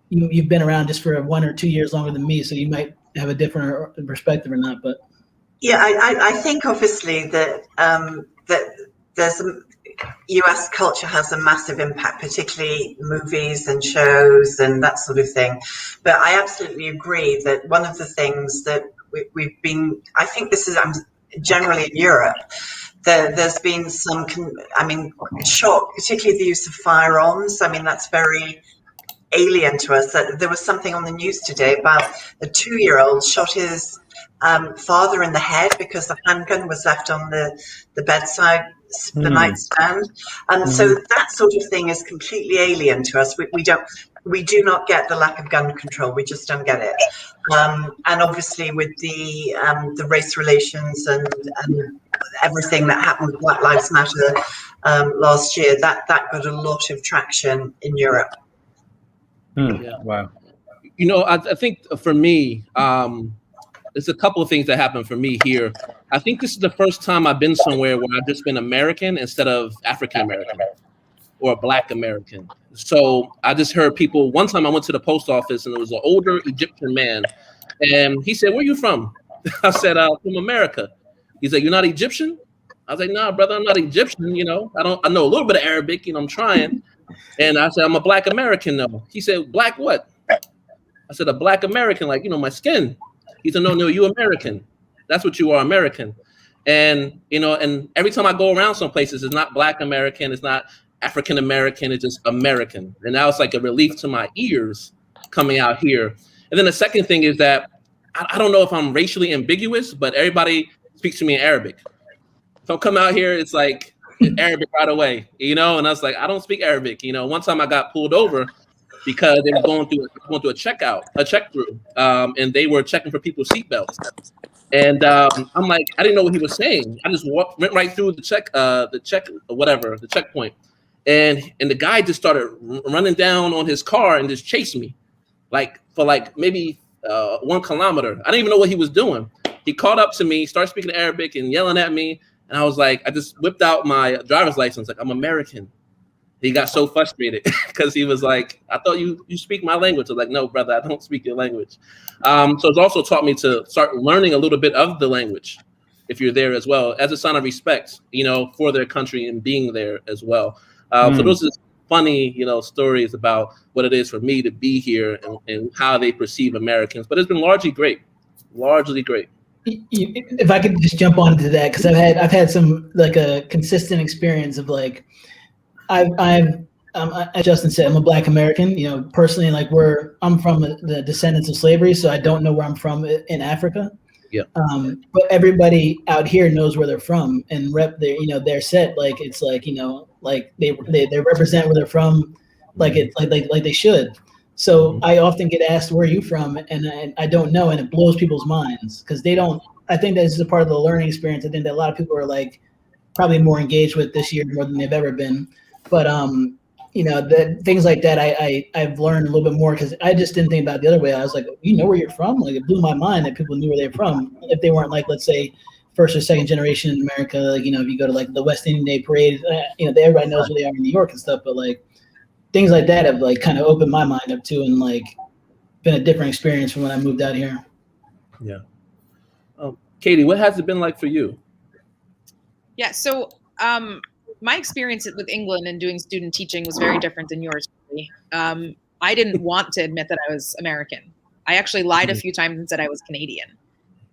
you've been around just for 1 or 2 years longer than me, so you might have a different perspective or not, but. Yeah, I think obviously that there's US culture has a massive impact, particularly movies and shows and that sort of thing. But I absolutely agree that one of the things that we've been, I think this is generally in Europe, there's been some, shock, particularly the use of firearms. I mean, that's very alien to us. There was something on the news today about a 2-year-old shot his father in the head because the handgun was left on the bedside, the nightstand. And so that sort of thing is completely alien to us. We do not get the lack of gun control. We just don't get it. And obviously with the race relations and everything that happened with Black Lives Matter last year, that got a lot of traction in Europe. Yeah. Wow. You know, I think for me, there's a couple of things that happened for me here. I think this is the first time I've been somewhere where I've just been American instead of African American or Black American. So I just heard people, one time I went to the post office and there was an older Egyptian man and he said, where are you from? I said, from America. He said, you're not Egyptian? I was like, nah, brother, I'm not Egyptian. You know, I know a little bit of Arabic, you know, I'm trying. And I said, I'm a Black American though. He said, Black what? I said, a Black American, like, you know, my skin. He said, no, you American. That's what you are, American. And, you know, and every time I go around some places, it's not Black American, it's not African American, it's just American. And that was like a relief to my ears coming out here. And then the second thing is that I don't know if I'm racially ambiguous, but everybody speaks to me in Arabic. If I come out here, it's like Arabic right away, And I was like, I don't speak Arabic. One time I got pulled over because they were going through a check through, and they were checking for people's seatbelts. And I'm like, I didn't know what he was saying. I just went right through the checkpoint, and the guy just started running down on his car and just chased me, for maybe 1 kilometer. I didn't even know what he was doing. He caught up to me, started speaking Arabic and yelling at me, and I was like, I just whipped out my driver's license, like I'm American. He got so frustrated because he was like, I thought you speak my language. I was like, no, brother, I don't speak your language. So it's also taught me to start learning a little bit of the language if you're there as well, as a sign of respect, for their country and being there as well. So those are funny, stories about what it is for me to be here and how they perceive Americans. But it's been largely great. If I could just jump onto that, because I've had some a consistent experience of as Justin said, I'm a Black American. Personally, I'm from the descendants of slavery, so I don't know where I'm from in Africa. Yeah. But everybody out here knows where they're from and rep their, their set. They represent where they're from, like they should. So I often get asked, where are you from? And I don't know. And it blows people's minds because they don't, I think this is a part of the learning experience. I think that a lot of people are probably more engaged with this year more than they've ever been. But, the things like that, I've learned a little bit more because I just didn't think about it the other way. I was like, where you're from? It blew my mind that people knew where they're from. If they weren't let's say, first or second generation in America, if you go to the West Indian Day Parade, everybody knows where they are in New York and stuff. But things like that have kind of opened my mind up too, and been a different experience from when I moved out here. Yeah. Katie, what has it been like for you? Yeah. So, my experience with England and doing student teaching was very different than yours. I didn't want to admit that I was American. I actually lied a few times and said I was Canadian.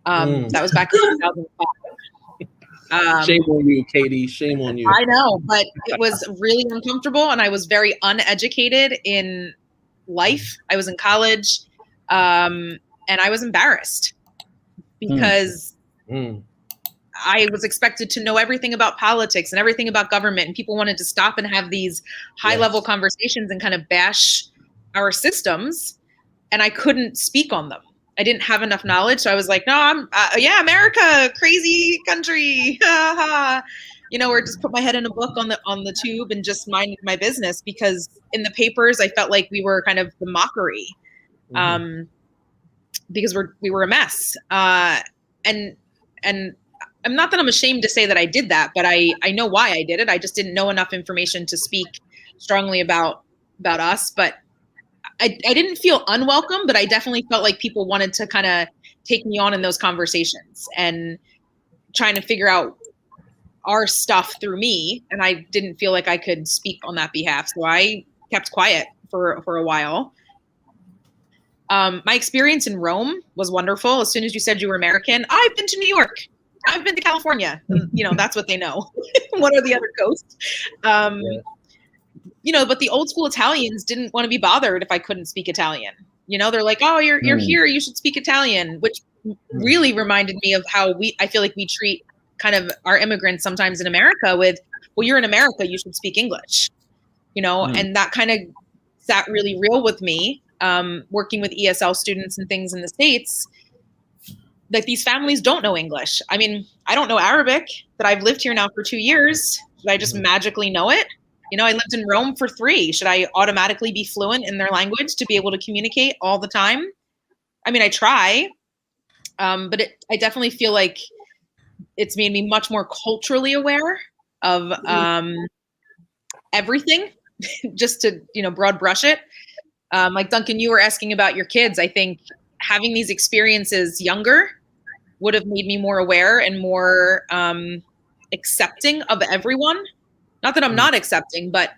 That was back in 2005. Shame on you, Katie. Shame on you. I know, but it was really uncomfortable, and I was very uneducated in life. I was in college, and I was embarrassed because I was expected to know everything about politics and everything about government, and people wanted to stop and have these high-level conversations and kind of bash our systems, and I couldn't speak on them. I didn't have enough knowledge, so I was like, no, I'm America, crazy country, or just put my head in a book on the tube and just mind my business, because in the papers I felt like we were kind of the mockery, because we were a mess, and I'm not that I'm ashamed to say that I did that, but I know why I did it. I just didn't know enough information to speak strongly about us. But I didn't feel unwelcome, but I definitely felt like people wanted to kind of take me on in those conversations and trying to figure out our stuff through me. And I didn't feel like I could speak on that behalf. So I kept quiet for a while. My experience in Rome was wonderful. As soon as you said you were American, I've been to New York. I've been to California. That's what they know. What are the other coasts? But the old school Italians didn't want to be bothered if I couldn't speak Italian. They're like, oh, you're here, you should speak Italian, which really reminded me of how I feel like we treat kind of our immigrants sometimes in America with, well, you're in America, you should speak English, and that kind of sat really real with me, working with ESL students and things in the States. Like, these families don't know English. I mean, I don't know Arabic, but I've lived here now for 2 years. Should I just magically know it? I lived in Rome for 3. Should I automatically be fluent in their language to be able to communicate all the time? I mean, I try, but I definitely feel like it's made me much more culturally aware of everything, just to, broad brush it. Like Duncan, you were asking about your kids. I think having these experiences younger would have made me more aware and more accepting of everyone. Not that I'm not accepting, but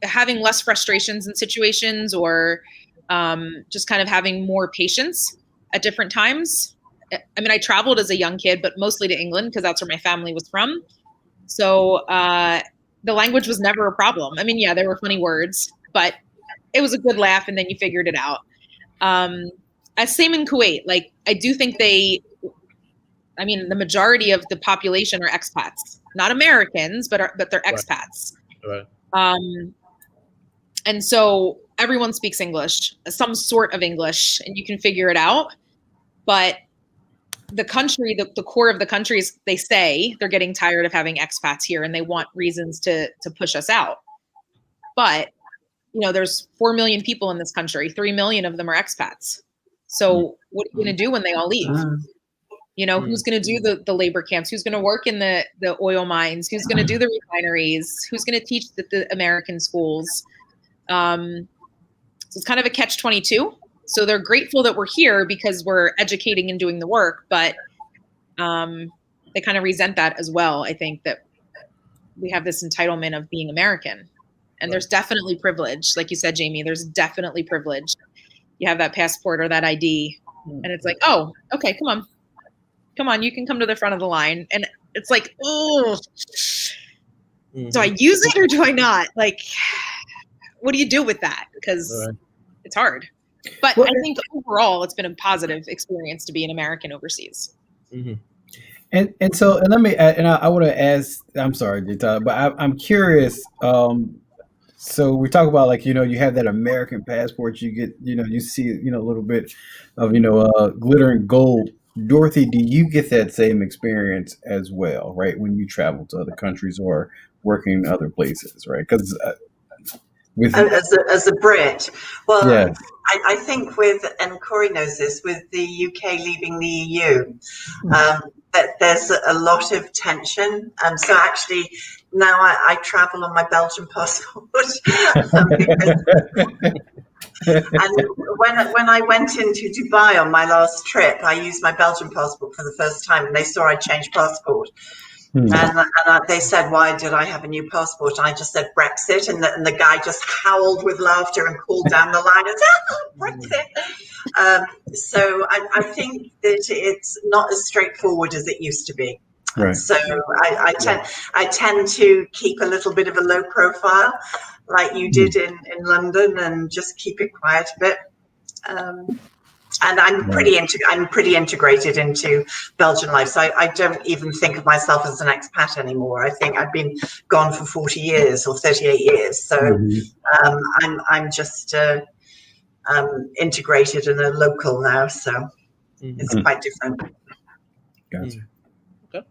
having less frustrations in situations, or just kind of having more patience at different times. I mean, I traveled as a young kid, but mostly to England because that's where my family was from. So the language was never a problem. I mean, yeah, there were funny words, but it was a good laugh, and then you figured it out. same in Kuwait. Like, I do think the majority of the population are expats, not Americans, but they're expats. Right. And so everyone speaks English, some sort of English, and you can figure it out. But the country, the core of the country is, they say they're getting tired of having expats here and they want reasons to push us out. But, there's 4 million people in this country. 3 million of them are expats. So what are you going to do when they all leave? Who's going to do the labor camps? Who's going to work in the oil mines? Who's going to do the refineries? Who's going to teach the American schools? So it's kind of a catch-22. So they're grateful that we're here because we're educating and doing the work, but they kind of resent that as well. I think that we have this entitlement of being American, and there's definitely privilege. Like you said, Jamie, there's definitely privilege. You have that passport or that ID, and it's like, oh, okay, come on, you can come to the front of the line. And it's like, oh, do I use it or do I not? Like, what do you do with that? Because it's hard. But I think overall, it's been a positive experience to be an American overseas. Mm-hmm. And let me add, and I want to ask. I'm sorry, Jita, but I'm curious. So we talk about, like, you have that American passport. You get, you see, a little bit of, glittering gold. Dorothy, do you get that same experience as well, right? When you travel to other countries or working in other places, right? Because as a Brit, well, yeah. I think and Corey knows this, with the UK leaving the EU, that there's a lot of tension. So actually, now I travel on my Belgian passport. And when I went into Dubai on my last trip, I used my Belgian passport for the first time, and they saw I changed passport. And they said, why did I have a new passport? And I just said Brexit, and the guy just howled with laughter and called down the line and said, Brexit. So I think that it's not as straightforward as it used to be. Right. So I tend to keep a little bit of a low profile, like you did in London, and just keep it quiet a bit. And I'm pretty integrated into Belgian life. So I don't even think of myself as an expat anymore. I think I've been gone for 40 years or 38 years. So I'm just integrated and a local now. So it's quite different. Gotcha. Okay.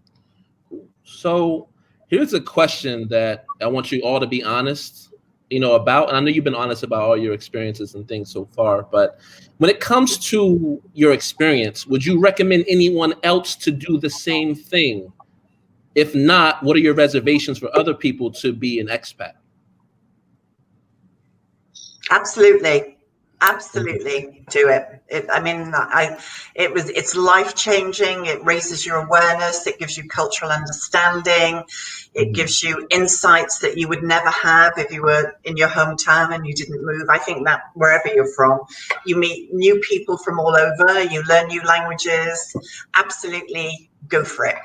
So here's a question that I want you all to be honest, about, and I know you've been honest about all your experiences and things so far, but when it comes to your experience, would you recommend anyone else to do the same thing? If not, what are your reservations for other people to be an expat? Absolutely do it. It's life-changing. It raises your awareness. It gives you cultural understanding. It gives you insights that you would never have if you were in your hometown and you didn't move. I think that wherever you're from, you meet new people from all over. You learn new languages. Absolutely go for it.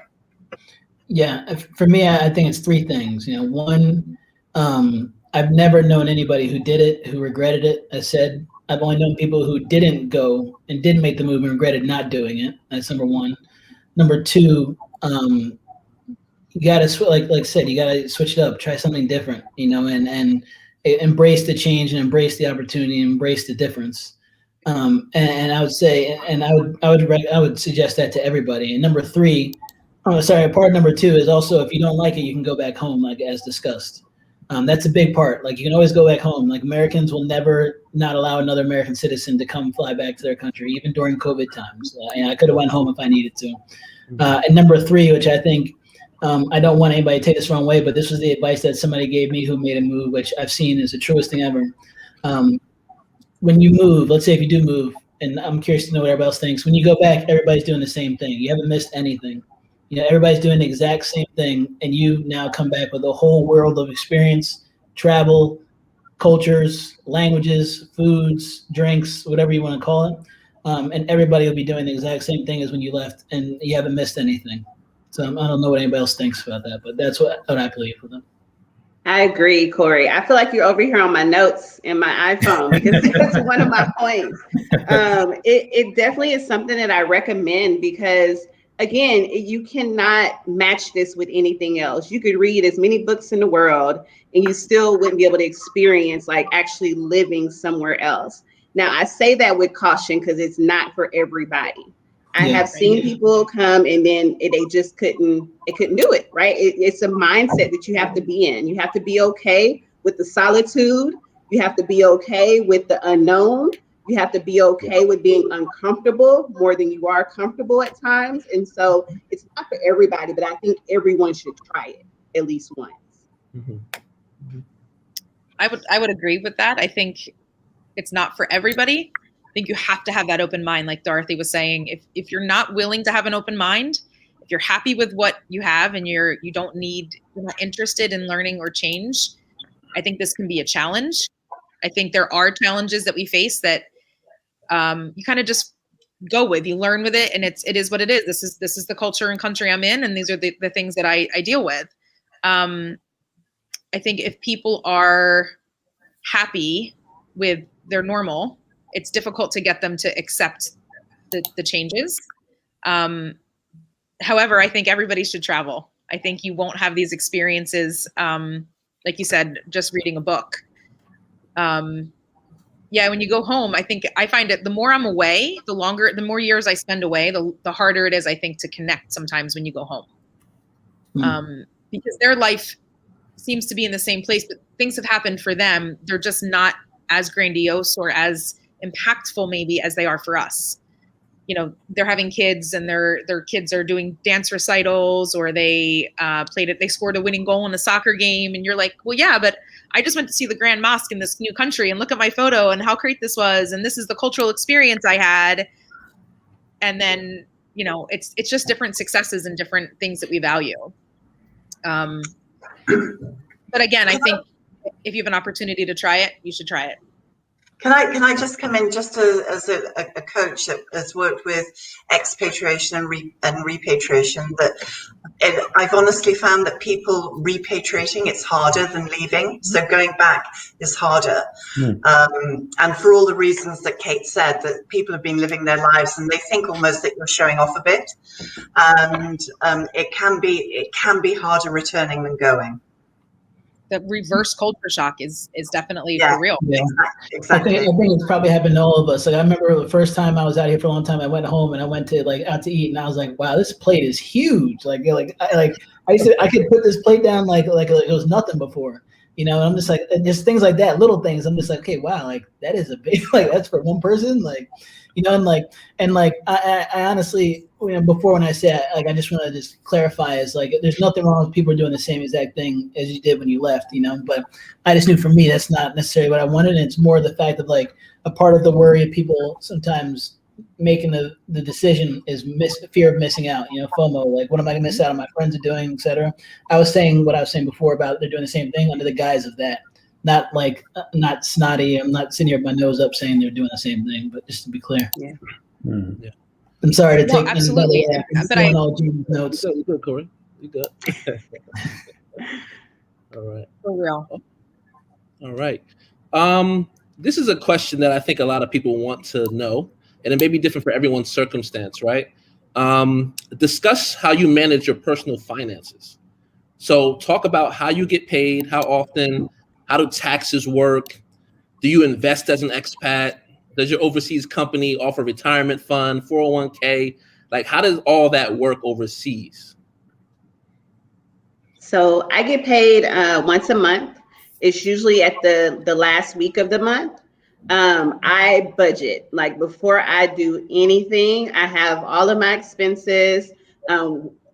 Yeah, for me, I think it's three things. One, I've never known anybody who did it, who regretted it. I said, I've only known people who didn't go and didn't make the move and regretted not doing it. That's number one. Number two, you gotta, like I said, you gotta switch it up, try something different, and embrace the change and embrace the opportunity and embrace the difference. And I would say, and I would suggest that to everybody. And number three, part number two is also, if you don't like it, you can go back home, like as discussed. That's a big part. Like, you can always go back home. Like, Americans will never not allow another American citizen to come fly back to their country, even during COVID times. I could have went home if I needed to. And number three, which I think, I don't want anybody to take this the wrong way, but this was the advice that somebody gave me who made a move, which I've seen is the truest thing ever. When you move, let's say if you do move, and I'm curious to know what everybody else thinks, when you go back, everybody's doing the same thing. You haven't missed anything. Everybody's doing the exact same thing, and you now come back with a whole world of experience, travel, cultures, languages, foods, drinks, whatever you want to call it. And everybody will be doing the exact same thing as when you left, and you haven't missed anything. So I don't know what anybody else thinks about that, but that's what I believe with them. I I agree, Corey. I feel like you're over here on my notes in my iPhone because that's one of my points. It definitely is something that I recommend because, again, you cannot match this with anything else. You could read as many books in the world and you still wouldn't be able to experience like actually living somewhere else. Now, I say that with caution because it's not for everybody. I have seen people come and then they just couldn't do it, right? It's a mindset that you have to be in. You have to be okay with the solitude. You have to be okay with the unknown. You have to be okay with being uncomfortable more than you are comfortable at times. And so it's not for everybody, but I think everyone should try it at least once. Mm-hmm. I would agree with that. I think it's not for everybody. I think you have to have that open mind, like Dorothy was saying. If you're not willing to have an open mind, if you're happy with what you have and you're not interested in learning or change, I think this can be a challenge. I think there are challenges that we face that you kind of just go with. You learn with it, and it is what it is. This is the culture and country I'm in, and these are the things that I deal with. I think if people are happy with their normal, it's difficult to get them to accept the changes. However, I think everybody should travel. I think you won't have these experiences, like you said, just reading a book. When you go home, I find it, the more I'm away, the more years I spend away, the harder it is, I think, to connect sometimes when you go home. Because their life seems to be in the same place, but things have happened for them. They're just not as grandiose or as impactful maybe as they are for us. You know, they're having kids and their kids are doing dance recitals, or they scored a winning goal in a soccer game. And you're like, well, yeah, but I just went to see the Grand Mosque in this new country and look at my photo and how great this was. And this is the cultural experience I had. And then, you know, it's just different successes and different things that we value. But again, I think if you have an opportunity to try it, you should try it. Can I just come in just as a coach that has worked with expatriation and repatriation, that I've honestly found that people repatriating, it's harder than leaving. So going back is harder. And for all the reasons that Kate said, that people have been living their lives and they think almost that you're showing off a bit. And it can be harder returning than going. The reverse culture shock is definitely for real. Yeah. Exactly. I think it's probably happened to all of us. Like I remember the first time I was out here for a long time, I went home and I went to out to eat, and I was like, wow, this plate is huge. I could put this plate down like it was nothing before. You know, and I'm just like, and just things like that, little things. I'm just like, okay, wow, like that is a big, like that's for one person, like, you know, and I honestly, you know, before when I say I just want to just clarify is like, there's nothing wrong with people doing the same exact thing as you did when you left, you know, but I just knew for me that's not necessarily what I wanted. And it's more the fact of like a part of the worry of people sometimes making the decision is fear of missing out, you know, FOMO, like what am I gonna miss out on, my friends are doing, etc. I was saying what I was saying before about they're doing the same thing under the guise of that, not snotty. I'm not sitting here with my nose up saying they're doing the same thing, but just to be clear. Yeah. I'm sorry to take absolutely. But I all Gina's notes. You good, Corey? You good? All right. For real. All right. This is a question that I think a lot of people want to know, and it may be different for everyone's circumstance, right? Discuss how you manage your personal finances. So talk about how you get paid, how often, how do taxes work? Do you invest as an expat? Does your overseas company offer retirement fund, 401k? Like, how does all that work overseas? So I get paid once a month. It's usually at the last week of the month. I budget, like before I do anything, I have all of my expenses.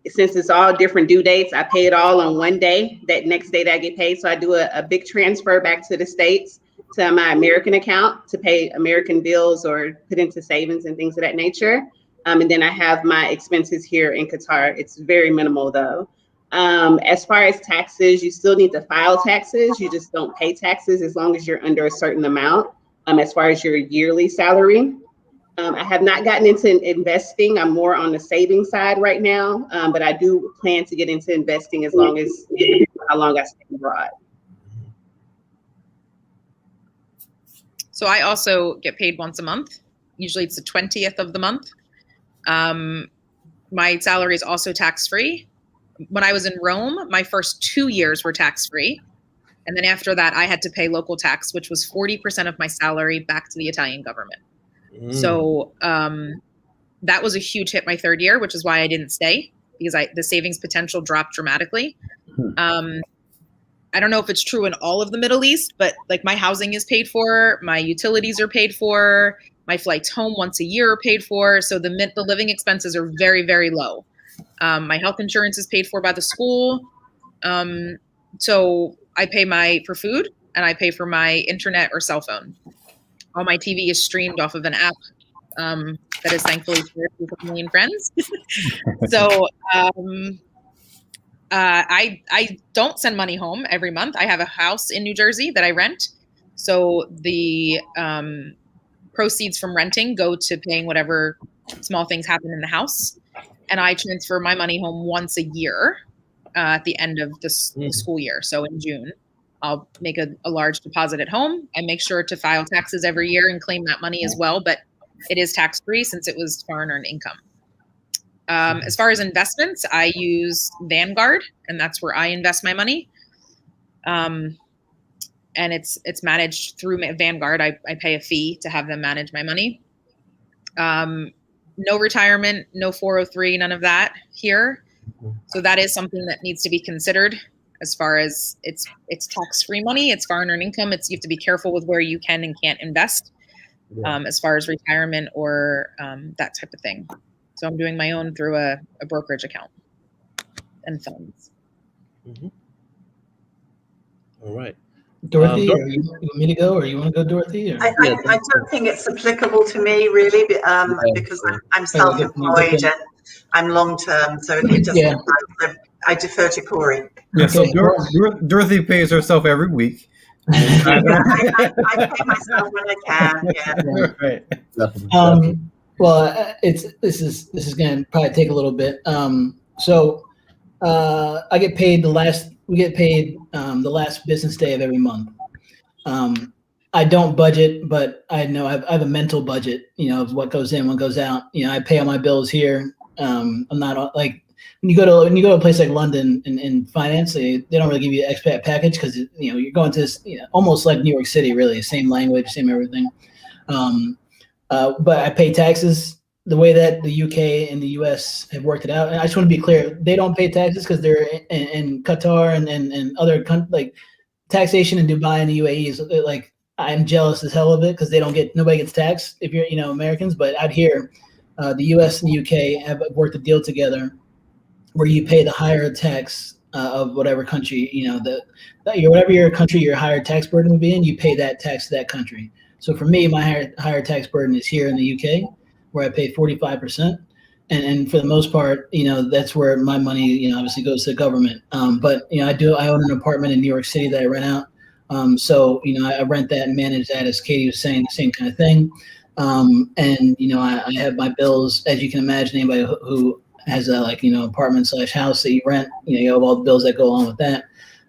Since it's all different due dates, I pay it all on one day, that next day that I get paid. So I do a big transfer back to the States to my American account to pay American bills or put into savings and things of that nature. And then I have my expenses here in Qatar. It's very minimal though. As far as taxes, you still need to file taxes. You just don't pay taxes as long as you're under a certain amount. As far as your yearly salary. I have not gotten into investing. I'm more on the saving side right now, but I do plan to get into investing as long as how long I stay abroad. So I also get paid once a month. Usually it's the 20th of the month. My salary is also tax-free. When I was in Rome, my first 2 years were tax-free. And then after that, I had to pay local tax, which was 40% of my salary back to the Italian government. So that was a huge hit my third year, which is why I didn't stay, because the savings potential dropped dramatically. I don't know if it's true in all of the Middle East, but like my housing is paid for, my utilities are paid for, my flights home once a year are paid for. So the living expenses are very, very low. My health insurance is paid for by the school. So I pay for food, and I pay for my internet or cell phone. All my TV is streamed off of an app that is thankfully shared with a million friends. So I don't send money home every month. I have a house in New Jersey that I rent. So the proceeds from renting go to paying whatever small things happen in the house. And I transfer my money home once a year at the end of the school year. So in June, I'll make a large deposit at home. I make sure to file taxes every year and claim that money as well. But it is tax-free since it was foreign earned income. As far as investments, I use Vanguard, and that's where I invest my money. And it's managed through Vanguard. I pay a fee to have them manage my money. No retirement, no 403, none of that here. So that is something that needs to be considered as far as it's tax-free money. It's foreign earned income. You have to be careful with where you can and can't invest as far as retirement or that type of thing. So I'm doing my own through a brokerage account and funds. All right. Dorothy, you want me to go, or you want to go, Dorothy? Or? I don't think it's applicable to me really, because I'm self-employed and I'm long-term, so it doesn't apply. I defer to Corey. Yeah, so Dorothy pays herself every week. I pay myself when I can. Yeah. Right. Well, this is going to probably take a little bit. So I get paid we get paid the last business day of every month. I don't budget, but I know I have a mental budget, of what goes in, what goes out. I pay all my bills here. I'm not like when you go to a place like London in finance, they don't really give you an expat package because you're going to this, almost like New York City, really, same language, same everything. But I pay taxes the way that the UK and the US have worked it out. And I just want to be clear, they don't pay taxes because they're in Qatar and other countries, like taxation in Dubai and the UAE is like, I'm jealous as hell of it because nobody gets taxed if you're, Americans. But out here, the US and the UK have worked a deal together where you pay the higher tax of whatever country, whatever your country, your higher tax burden would be in, you pay that tax to that country. So for me, my higher tax burden is here in the UK, where I pay 45%. And for the most part, that's where my money, obviously goes to the government. But, I own an apartment in New York City that I rent out. So, I rent that and manage that, as Katie was saying, the same kind of thing. And, I have my bills, as you can imagine, anybody who has a apartment/house that you rent, you have all the bills that go along with that.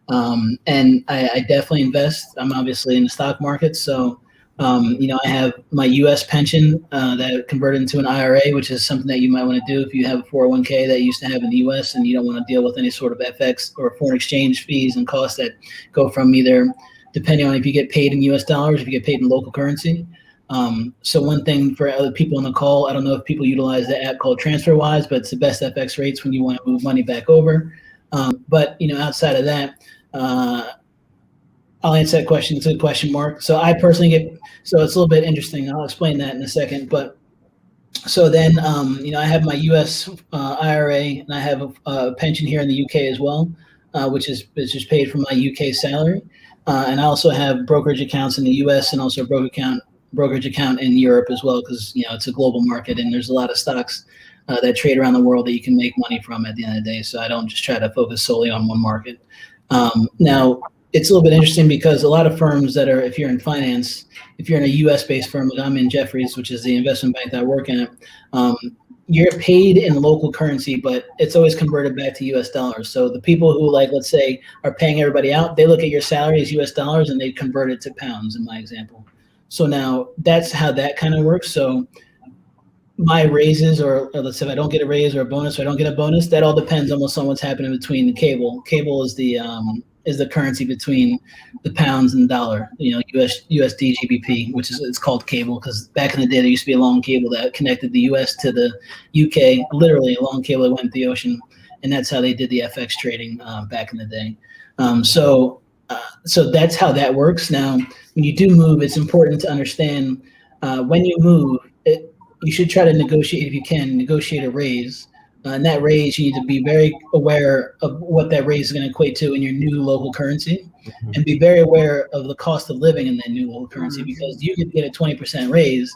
And I definitely invest. I'm obviously in the stock market. So, I have my U.S. pension that converted into an IRA, which is something that you might want to do if you have a 401k that you used to have in the U.S. and you don't want to deal with any sort of FX or foreign exchange fees and costs that go from either, depending on if you get paid in U.S. dollars, if you get paid in local currency. So one thing for other people on the call, I don't know if people utilize the app called TransferWise, but it's the best FX rates when you want to move money back over. But outside of that, I'll answer that question. It's a question mark. So I personally so it's a little bit interesting. I'll explain that in a second. But so then, I have my U.S. IRA and I have a pension here in the U.K. as well, which is just paid from my U.K. salary. And I also have brokerage accounts in the U.S. and also a brokerage account in Europe as well, because it's a global market and there's a lot of stocks that trade around the world that you can make money from at the end of the day. So I don't just try to focus solely on one market. Now, it's a little bit interesting because a lot of firms that are, if you're in finance, if you're in a U.S. based firm, like I'm in Jefferies, which is the investment bank that I work in, you're paid in local currency, but it's always converted back to U.S. dollars. So the people who, let's say, are paying everybody out, they look at your salary as U.S. dollars and they convert it to pounds in my example. So now that's how that kind of works. So my raises, or let's say if I don't get a raise or a bonus, or I don't get a bonus, that all depends almost on what's happening between the cable. Cable is the currency between the pounds and the dollar. USD GBP, which is it's called cable because back in the day there used to be a long cable that connected the US to the UK, literally a long cable that went into the ocean, and that's how they did the FX trading back in the day. So that's how that works. Now, when you do move, it's important to understand when you move, you should try to negotiate, if you can, negotiate a raise. And that raise, you need to be very aware of what that raise is going to equate to in your new local currency, and be very aware of the cost of living in that new local currency, because you could get a 20% raise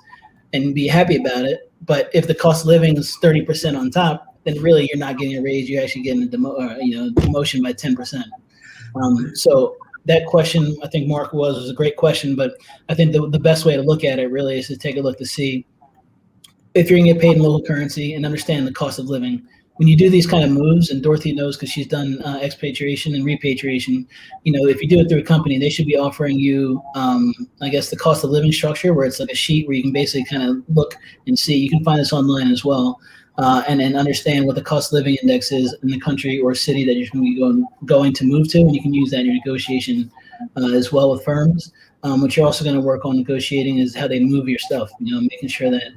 and be happy about it. But if the cost of living is 30% on top, then really you're not getting a raise. You're actually getting a demotion by 10%. So that question, I think Mark was a great question, but I think the best way to look at it really is to take a look to see if you're gonna get paid in local currency and understand the cost of living. When you do these kind of moves, and Dorothy knows because she's done expatriation and repatriation, if you do it through a company, they should be offering you, I guess, the cost of living structure, where it's like a sheet where you can basically kind of look and see. You can find this online as well, and then understand what the cost of living index is in the country or city that you're going to move to, and you can use that in your negotiation as well with firms. What you're also going to work on negotiating is how they move your stuff, making sure that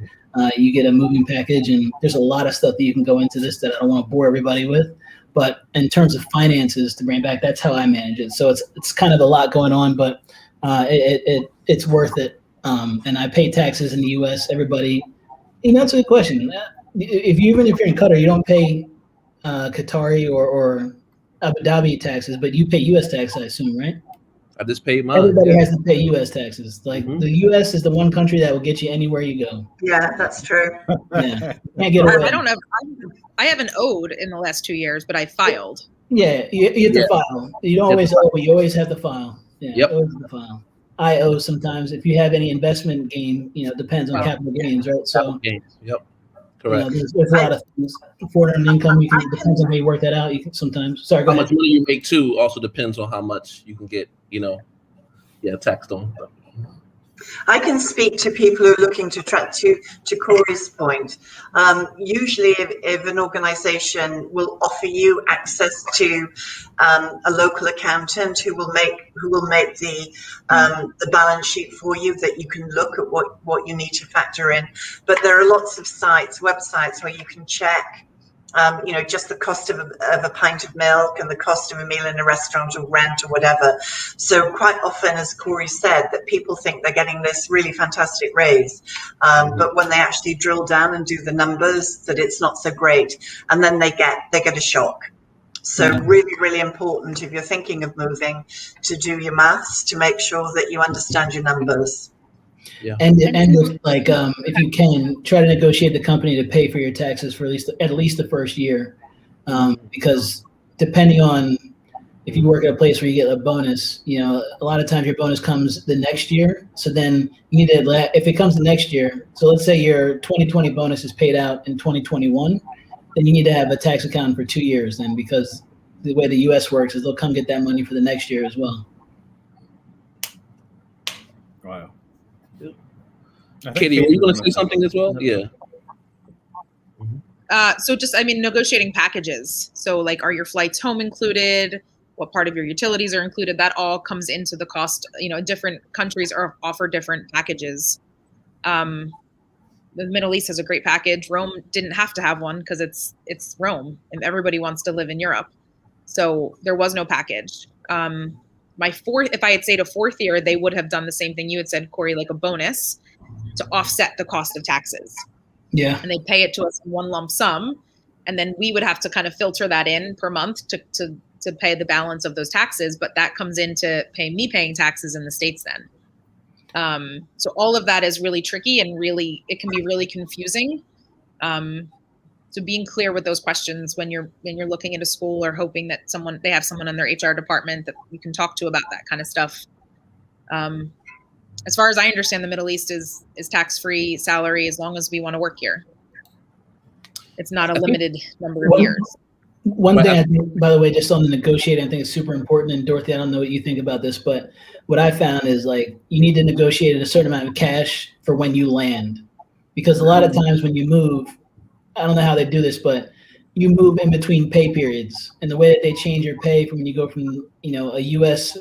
you get a moving package. And there's a lot of stuff that you can go into this that I don't want to bore everybody with. But in terms of finances, to bring back, that's how I manage it. So it's kind of a lot going on, but it's worth it. And I pay taxes in the U.S. Everybody, that's a good question. Even if you're in Qatar, you don't pay Qatari or Abu Dhabi taxes, but you pay U.S. tax, I assume, right? I just paid mine. Everybody has to pay U.S. taxes. Like the U.S. is the one country that will get you anywhere you go. Yeah, that's true. Yeah, can't get away. I haven't owed in the last 2 years, but I filed. Yeah, you have to file. You don't always owe, but you always have to file. Yeah, Yep. Always have to file. I owe sometimes. If you have any investment gain, it depends on capital gains, right? So Gains. Yep. Correct. there's a lot of things. Foreign income, it depends on how you work that out. You can sometimes. Sorry, go How ahead. much money you make too also depends on how much you can get, taxed on. I can speak to people who are looking to track to Corey's point. Usually, if an organisation will offer you access to a local accountant who will make the balance sheet for you, that you can look at what you need to factor in. But there are lots of websites where you can check. Just the cost of a pint of milk and the cost of a meal in a restaurant or rent or whatever. So quite often, as Corey said, that people think they're getting this really fantastic raise, but when they actually drill down and do the numbers, that it's not so great, and then they get a shock. So really, really important if you're thinking of moving to do your maths to make sure that you understand your numbers. Yeah. And if you can, try to negotiate the company to pay for your taxes for at least the first year, because depending on if you work at a place where you get a bonus, a lot of times your bonus comes the next year. So then you need to, if it comes the next year, so let's say your 2020 bonus is paid out in 2021, then you need to have a tax accountant for 2 years then, because the way the U.S. works is they'll come get that money for the next year as well. Wow. Katie, were you going to say something as well? Yeah. So negotiating packages. So are your flights home included? What part of your utilities are included? That all comes into the cost. Different countries offer different packages. The Middle East has a great package. Rome didn't have to have one because it's Rome and everybody wants to live in Europe. So there was no package. If I had stayed a fourth year, they would have done the same thing you had said, Corey, like a bonus to offset the cost of taxes. Yeah. And they pay it to us in one lump sum. And then we would have to kind of filter that in per month to pay the balance of those taxes. But that comes into me paying taxes in the States then. So all of that is really tricky and it can be really confusing. So being clear with those questions when you're looking into school or hoping that they have someone in their HR department that you can talk to about that kind of stuff. As far as I understand, the Middle East is tax-free salary as long as we want to work here. It's not a limited number of years. One thing I think, by the way, just on the negotiating, I think is super important. And Dorothy, I don't know what you think about this, but what I found is like you need to negotiate a certain amount of cash for when you land, because a lot of times when you move, I don't know how they do this, but you move in between pay periods, and the way that they change your pay from when you go from a U.S.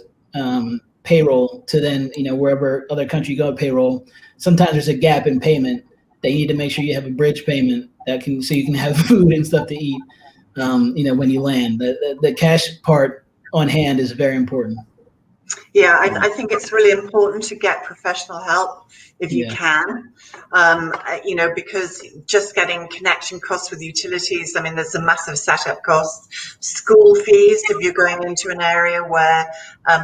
Payroll to then wherever other country you go payroll, sometimes there's a gap in payment that you need to make sure you have a bridge payment so you can have food and stuff to eat. When you land, the cash part on hand is very important. Yeah, I think it's really important to get professional help if you can, because just getting connection costs with utilities, I mean, there's a massive setup cost. School fees, if you're going into an area where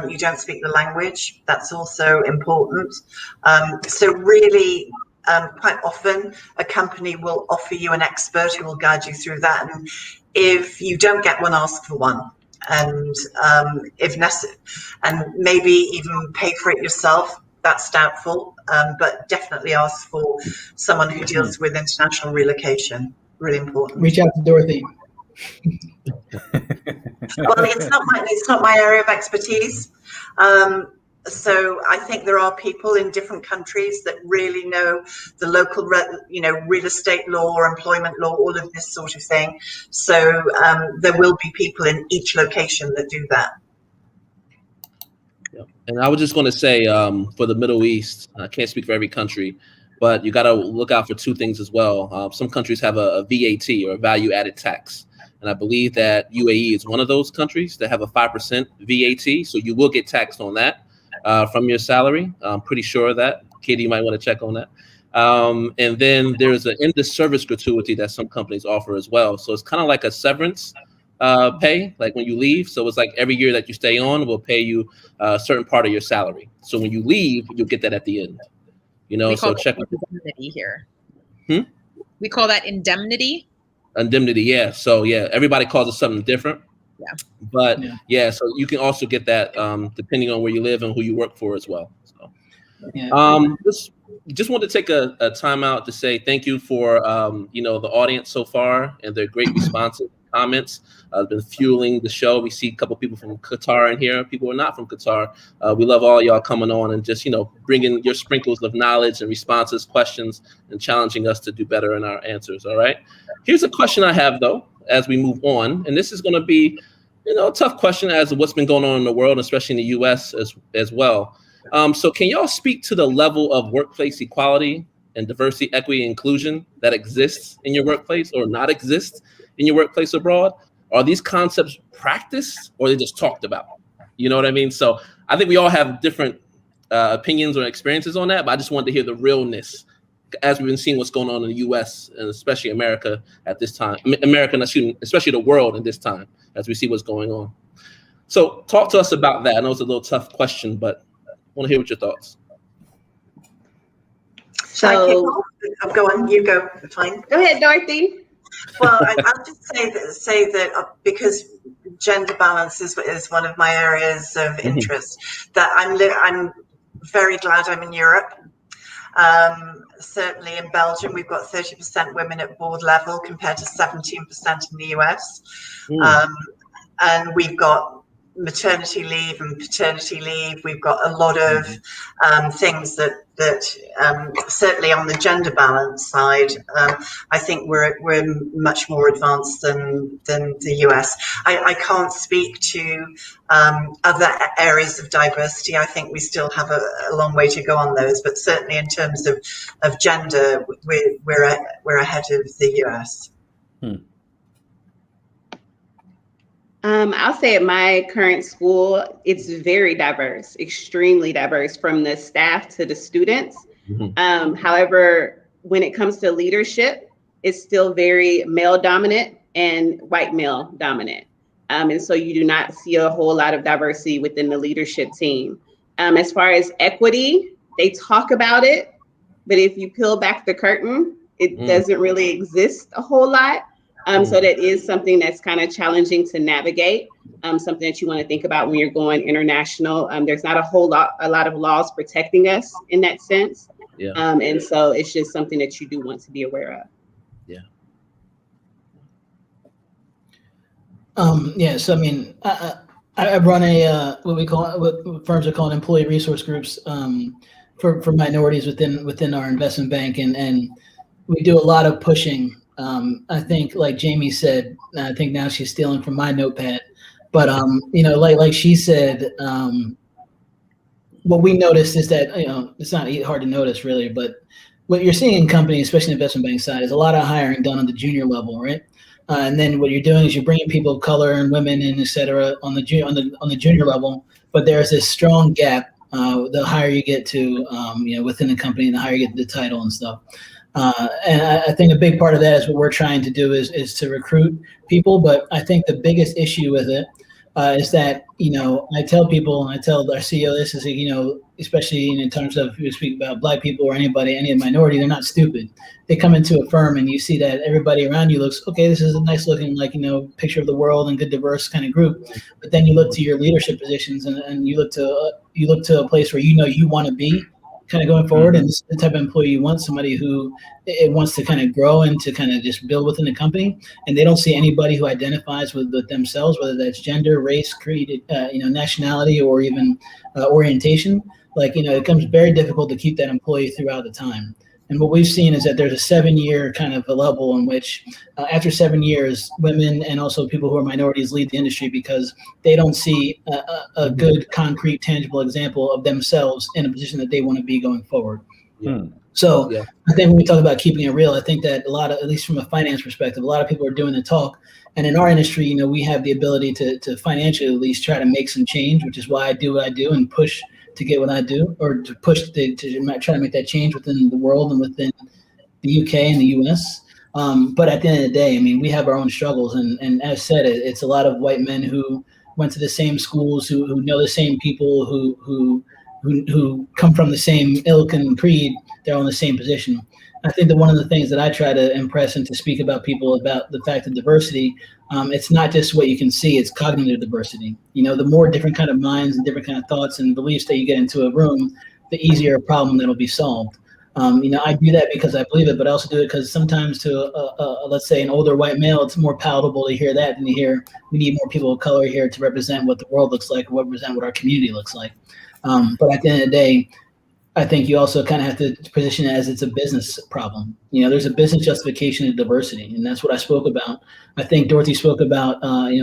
you don't speak the language, that's also important. So really, quite often a company will offer you an expert who will guide you through that. And if you don't get one, ask for one. And if necessary, and maybe even pay for it yourself. That's doubtful, but definitely ask for someone who deals with international relocation. Really important. Reach out to Dorothy. Well, it's not my area of expertise. So I think there are people in different countries that really know the local, real estate law or employment law, all of this sort of thing. So there will be people in each location that do that. Yeah. And I was just going to say, for the Middle East, I can't speak for every country, but you got to look out for two things as well. Some countries have a VAT or a value-added tax. And I believe that UAE is one of those countries that have a 5% VAT. So you will get taxed on that. From your salary. I'm pretty sure of that. Katie, you might want to check on that. And then there's an end-of-service gratuity that some companies offer as well. So it's kind of like a severance pay, like when you leave. So it's like every year that you stay on, we'll pay you a certain part of your salary. So when you leave, you'll get that at the end. So check indemnity here. We call that indemnity. Indemnity, yeah. So yeah, everybody calls it something different. Yeah. But so you can also get that depending on where you live and who you work for as well. So just want to take a time out to say thank you for the audience so far and their great responses, comments. Been fueling the show. We see a couple people from Qatar in here. People who are not from Qatar. We love all y'all coming on and just bringing your sprinkles of knowledge and responses, questions, and challenging us to do better in our answers. All right. Here's a question I have though, as we move on, and this is going to be a tough question as to what's been going on in the world, especially in the U.S. as well. So can y'all speak to the level of workplace equality and diversity, equity, and inclusion that exists in your workplace or not exist in your workplace abroad? Are these concepts practiced or are they just talked about? You know what I mean? So I think we all have different opinions or experiences on that, but I just wanted to hear the realness as we've been seeing what's going on in the U.S. and especially America at this time, especially the world at this time, as we see what's going on. So talk to us about that. I know it's a little tough question, but I want to hear what your thoughts. So go on, you go. Fine. Go ahead, Dorothy. Well, I'll just say that because gender balance is one of my areas of interest, that I'm very glad I'm in Europe. Certainly in Belgium, we've got 30% women at board level compared to 17% in the US. And we've got maternity leave and paternity leave. We've got a lot of things that certainly on the gender balance side, I think we're much more advanced than the US. I can't speak to other areas of diversity. I think we still have a long way to go on those, but certainly in terms of gender, we're ahead of the US. I'll say at my current school, it's very diverse, extremely diverse from the staff to the students. However, when it comes to leadership, it's still very male dominant and white male dominant. And so you do not see a whole lot of diversity within the leadership team. As far as equity, they talk about it, but if you peel back the curtain, it doesn't really exist a whole lot. So that is something that's kind of challenging to navigate, something that you want to think about when you're going international. There's not a lot of laws protecting us in that sense. And so it's just something that you do want to be aware of. Yeah, so I mean, I run a what firms are called employee resource groups for minorities within our investment bank, and we do a lot of pushing. I think, like Jamie said, I think now she's stealing from my notepad, but like she said, what we noticed is that it's not hard to notice really, but what you're seeing in companies, especially investment bank side, is a lot of hiring done on the junior level, right? And then what you're doing is you're bringing people of color and women and et cetera on the junior level, but there's this strong gap. The higher you get to, within the company, the higher you get the title and stuff. And I think a big part of that is what we're trying to do is to recruit people. But I think the biggest issue with it is that, I tell people, and I tell our CEO this, is that, especially in terms of, if you speak about Black people or anybody, any minority, they're not stupid. They come into a firm and you see that everybody around you looks, okay, this is a nice looking, picture of the world and good, diverse kind of group. But then you look to your leadership positions and you look to a place where you want to be kind of going forward. And this is the type of employee you want, somebody who it wants to kind of grow and to kind of just build within the company. And they don't see anybody who identifies with themselves, whether that's gender, race, creed, nationality, or even orientation. It becomes very difficult to keep that employee throughout the time. And what we've seen is that there's a 7-year kind of a level in which after 7 years, women and also people who are minorities lead the industry because they don't see a good, concrete, tangible example of themselves in a position that they want to be going forward. Yeah. So I think when we talk about keeping it real, I think that a lot of, at least from a finance perspective, a lot of people are doing the talk. And in our industry, we have the ability to financially at least try to make some change, which is why I do what I do and push to get what I do, or to push to try to make that change within the world and within the UK and the US. But at the end of the day, I mean, we have our own struggles. And as said, it's a lot of white men who went to the same schools, who know the same people, who come from the same ilk and creed. They're all in the same position. I think that one of the things that I try to impress and to speak about people about the fact of diversity, it's not just what you can see, it's cognitive diversity. The more different kind of minds and different kind of thoughts and beliefs that you get into a room, the easier a problem that'll be solved. I do that because I believe it, but I also do it because sometimes to, let's say, an older white male, it's more palatable to hear that than to hear we need more people of color here to represent what the world looks like, or represent what our community looks like. But at the end of the day, I think you also kind of have to position it as it's a business problem. There's a business justification of diversity, and that's what I spoke about. I think Dorothy spoke about,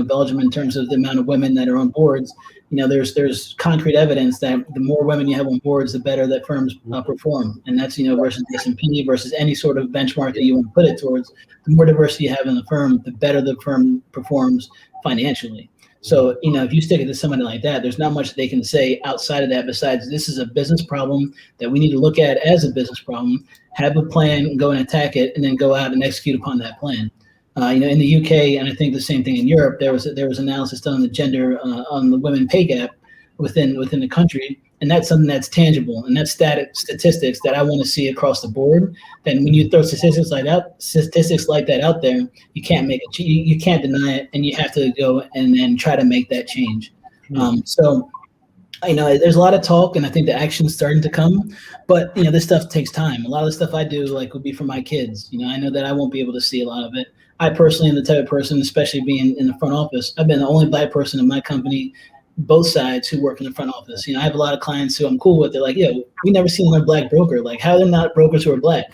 Belgium in terms of the amount of women that are on boards. There's concrete evidence that the more women you have on boards, the better that firms perform. And that's, versus the S&P, versus any sort of benchmark that you want to put it towards. The more diversity you have in the firm, the better the firm performs financially. So, if you stick it to somebody like that, there's not much they can say outside of that besides this is a business problem that we need to look at as a business problem, have a plan, go and attack it, and then go out and execute upon that plan. In the UK, and I think the same thing in Europe, there was analysis done on the gender, on the women pay gap within the country. And that's something that's tangible, and that's statistics that I want to see across the board. Then when you throw statistics like that out there, you can't make it. You can't deny it, and you have to go and then try to make that change. So, there's a lot of talk, and I think the action's starting to come. But this stuff takes time. A lot of the stuff I do, would be for my kids. I know that I won't be able to see a lot of it. I personally am the type of person, especially being in the front office. I've been the only Black person in my company, both sides, who work in the front office. I have a lot of clients who I'm cool with. They're like, we never seen another Black broker. How are there not brokers who are Black?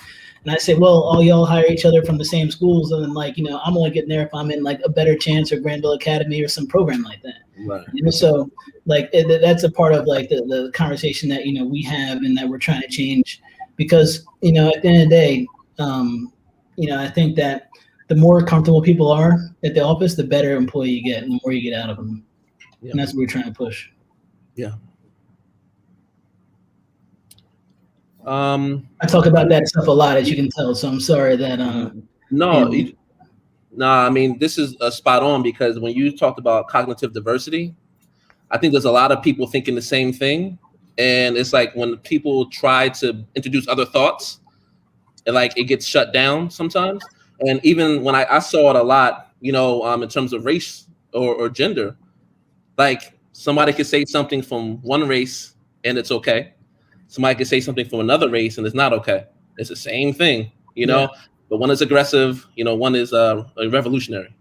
And I say, well, all y'all hire each other from the same schools. And then I'm only getting there if I'm in a Better Chance or Granville Academy or some program like that. Right. So that's a part of the conversation that, we have and that we're trying to change, because, at the end of the day, I think that the more comfortable people are at the office, the better employee you get and the more you get out of them. Yeah. And that's what we're trying to push. Yeah. I talk about that stuff a lot, as you can tell. So I'm sorry that. I mean, this is spot on, because when you talked about cognitive diversity, I think there's a lot of people thinking the same thing. And it's like when people try to introduce other thoughts, it gets shut down sometimes. And even when I saw it a lot, in terms of race or gender. Somebody could say something from one race and it's okay. Somebody could say something from another race and it's not okay. It's the same thing, but one is aggressive, one is revolutionary.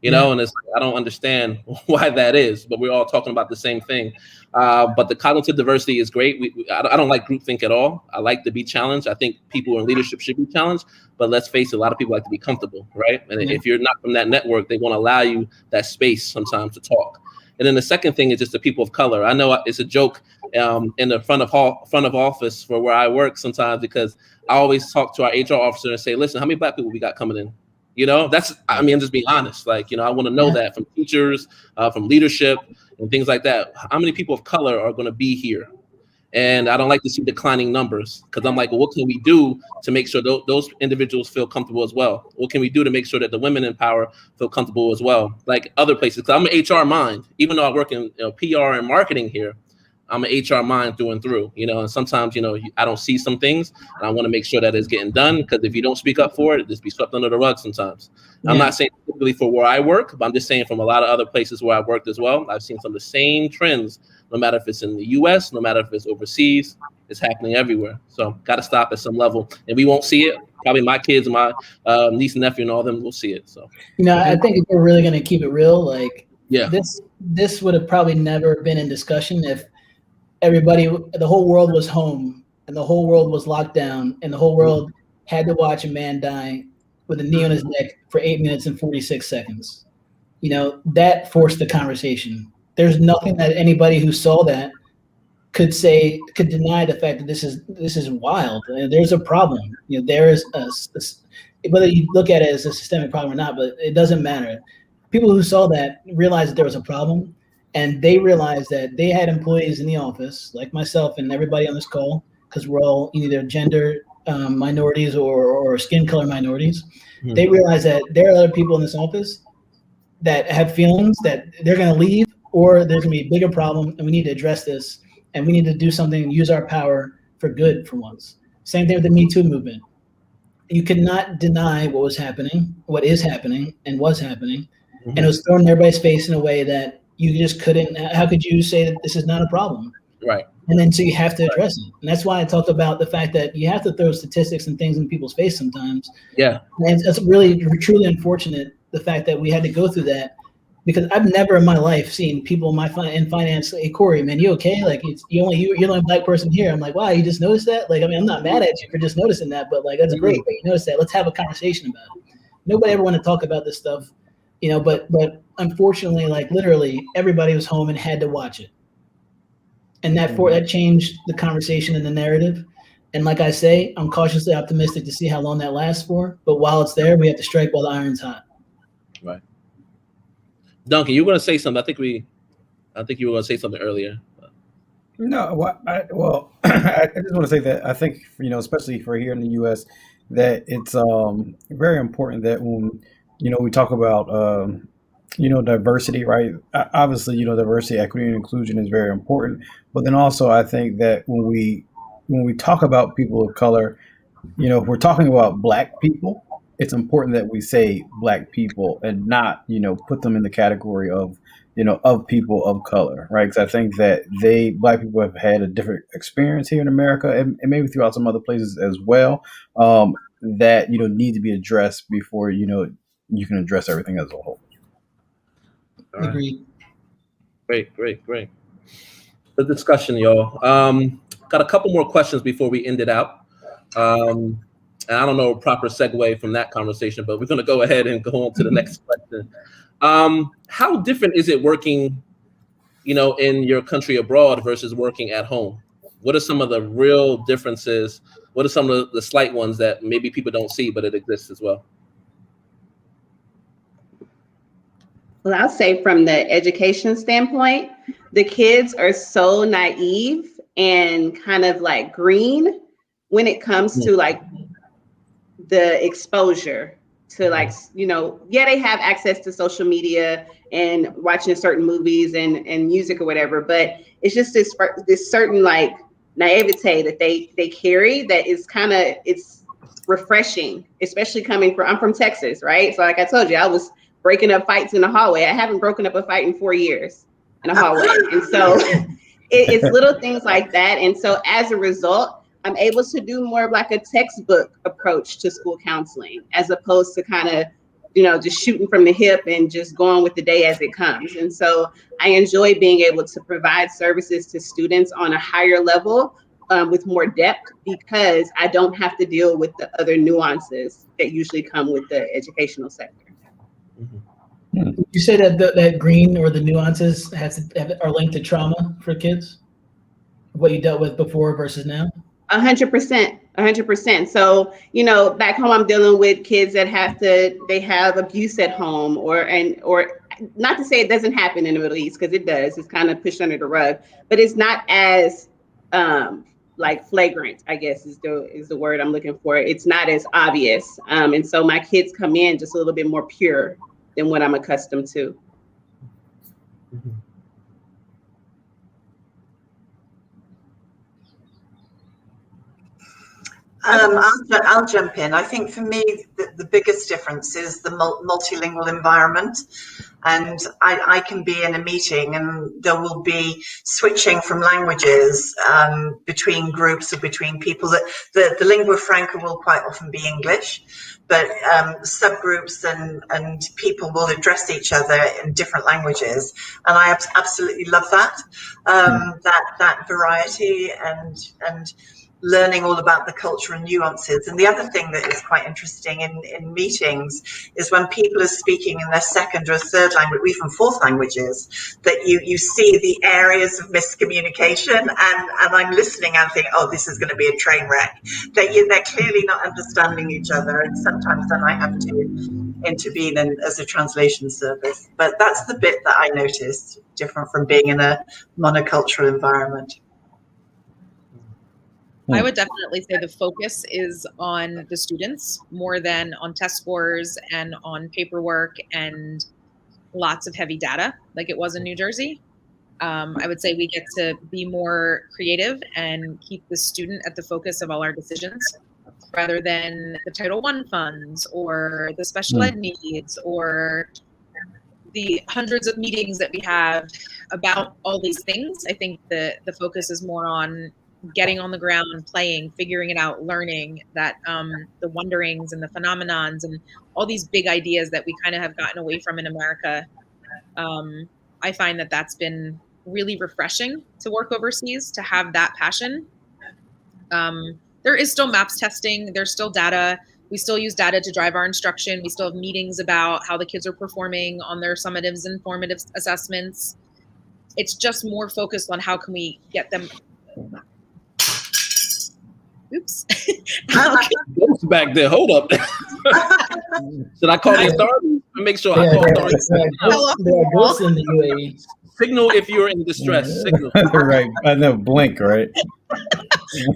you know, and it's I don't understand why that is, but we're all talking about the same thing. But the cognitive diversity is great. I don't like groupthink at all. I like to be challenged. I think people in leadership should be challenged, but let's face it, a lot of people like to be comfortable, right? And if you're not from that network, they won't allow you that space sometimes to talk. And then the second thing is just the people of color. I know it's a joke in the front of office for where I work sometimes, because I always talk to our HR officer and say, listen, how many black people we got coming in? You know, I'm just being honest. Like, you know, I want to know that from teachers, from leadership and things like that. How many people of color are going to be here? And I don't like to see declining numbers, because I'm like, well, what can we do to make sure those individuals feel comfortable as well? What can we do to make sure that the women in power feel comfortable as well? Like other places, because I'm an HR mind, even though I work in PR and marketing here. I'm an HR mind through and through, you know, and sometimes, you know, I don't see some things and I want to make sure that it's getting done, because if you don't speak up for it, it just be swept under the rug sometimes. I'm not saying specifically for where I work, but I'm just saying from a lot of other places where I've worked as well. I've seen some of the same trends, no matter if it's in the US, no matter if it's overseas, it's happening everywhere. So got to stop at some level, and we won't see it. Probably my kids, my niece and nephew and all of them will see it. So, you know, I think if we're really going to keep it real, like this would have probably never been in discussion if the whole world was home and the whole world was locked down and the whole world had to watch a man die with a knee on his neck for 8 minutes and 46 seconds. You know, that forced the conversation. There's nothing that anybody who saw that could deny the fact that this is wild. There's a problem. You know, there is whether you look at it as a systemic problem or not, but it doesn't matter. People who saw that realized that there was a problem. And they realized that they had employees in the office, like myself and everybody on this call, because we're all either gender minorities or skin color minorities. Mm-hmm. They realized that there are other people in this office that have feelings that they're going to leave, or there's going to be a bigger problem, and we need to address this, and we need to do something and use our power for good for once. Same thing with the Me Too movement. You could not deny what is happening, and was happening, and it was thrown in everybody's face in a way that you just couldn't. How could you say that this is not a problem? Right. And then so you have to address it. And that's why I talked about the fact that you have to throw statistics and things in people's face sometimes. Yeah. And it's really, truly unfortunate, the fact that we had to go through that, because I've never in my life seen people in finance, hey, Corey, man, you okay? Like, you're the only black person here. I'm like, wow, you just noticed that? Like, I mean, I'm not mad at you for just noticing that, but like, that's great that you noticed that. Let's have a conversation about it. Nobody ever want to talk about this stuff. You know, but unfortunately, like literally everybody was home and had to watch it. And that changed the conversation and the narrative. And like I say, I'm cautiously optimistic to see how long that lasts for. But while it's there, we have to strike while the iron's hot. Right. Duncan, you were going to say something. I think you were going to say something earlier. No, I just want to say that I think, you know, especially for here in the U.S., that it's very important that when, you know, we talk about, you know, diversity, right? Obviously, you know, diversity, equity, and inclusion is very important. But then also, I think that when we talk about people of color, you know, if we're talking about black people, it's important that we say black people and not, you know, put them in the category of, you know, of people of color, right? Because I think that black people have had a different experience here in America and maybe throughout some other places as well, that, you know, need to be addressed before, you know, you can address everything as a whole. Right. Agreed. Great. Good discussion, y'all. Got a couple more questions before we end it out. And I don't know a proper segue from that conversation, but we're going to go ahead and go on to the next question. How different is it working, you know, in your country abroad versus working at home? What are some of the real differences? What are some of the slight ones that maybe people don't see, but it exists as well? Well, I'll say from the education standpoint, the kids are so naive and kind of like green when it comes to like the exposure to like, you know, they have access to social media and watching certain movies and music or whatever, but it's just this certain like naivete that they carry that is kind of, it's refreshing, especially coming from, I'm from Texas, right? So like I told you, I was breaking up fights in the hallway. I haven't broken up a fight in 4 years in a hallway. And so it's little things like that. And so as a result, I'm able to do more of like a textbook approach to school counseling, as opposed to kind of just shooting from the hip and just going with the day as it comes. And so I enjoy being able to provide services to students on a higher level with more depth, because I don't have to deal with the other nuances that usually come with the educational sector. Would you say that that green or the nuances are linked to trauma for kids? What you dealt with before versus now? 100%, 100%. So, back home, I'm dealing with kids that they have abuse at home, or not to say it doesn't happen in the Middle East, because it does. It's kind of pushed under the rug, but it's not as like flagrant, I guess is the word I'm looking for. It's not as obvious. And so my kids come in just a little bit more pure than what I'm accustomed to. I'll jump in. I think for me, the biggest difference is the multilingual environment. And I can be in a meeting and there will be switching from languages between groups or between people. That the lingua franca will quite often be English, but subgroups and people will address each other in different languages. And I absolutely love that, that variety and learning all about the culture and nuances. And the other thing that is quite interesting in meetings is when people are speaking in their second or third language, or even fourth languages, that you see the areas of miscommunication, and I'm listening and thinking, oh, this is going to be a train wreck. They're clearly not understanding each other, and sometimes then I have to intervene as a translation service. But that's the bit that I noticed different from being in a monocultural environment. I would definitely say the focus is on the students more than on test scores and on paperwork and lots of heavy data like it was in New Jersey. I would say we get to be more creative and keep the student at the focus of all our decisions, rather than the Title I funds or the special ed needs or the hundreds of meetings that we have about all these things. I think the focus is more on getting on the ground, playing, figuring it out, learning that the wonderings and the phenomenons and all these big ideas that we kind of have gotten away from in America. I find that that's been really refreshing to work overseas, to have that passion. There is still MAPS testing. There's still data. We still use data to drive our instruction. We still have meetings about how the kids are performing on their summatives and formative assessments. It's just more focused on how can we get them. Oops. Ghost back there. Hold up. Should I call the authorities? Make sure I call authorities. There are ghosts in the UAE. Signal if you're in distress. Signal. Right. I know. Blink. Right.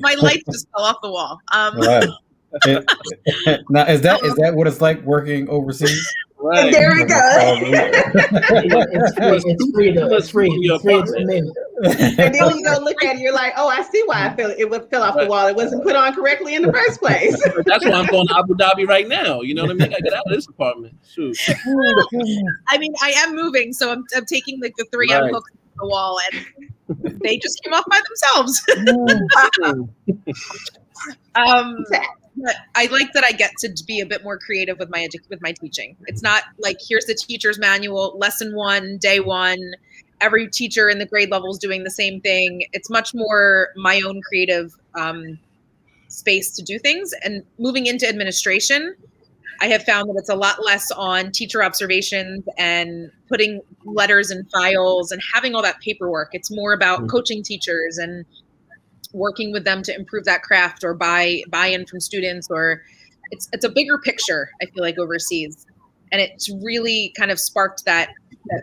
My lights just fell off the wall. Right. Now, is that what it's like working overseas? Right. There we go. It's free though. It's free. It's free. It's amazing. And then you go look at it, you're like, oh, I see why it fell off the wall. It wasn't put on correctly in the first place. That's why I'm going to Abu Dhabi right now. You know what I mean? I get out of this apartment. Shoot. I mean, I am moving, so I'm taking like the 3M hooks off the wall, and they just came off by themselves. But I like that I get to be a bit more creative with my teaching. It's not like here's the teacher's manual, lesson 1, day 1. Every teacher in the grade level is doing the same thing. It's much more my own creative space to do things. And moving into administration, I have found that it's a lot less on teacher observations and putting letters in files and having all that paperwork. It's more about coaching teachers and working with them to improve that craft or buy-in from students, or it's a bigger picture, I feel like, overseas. And it's really kind of sparked that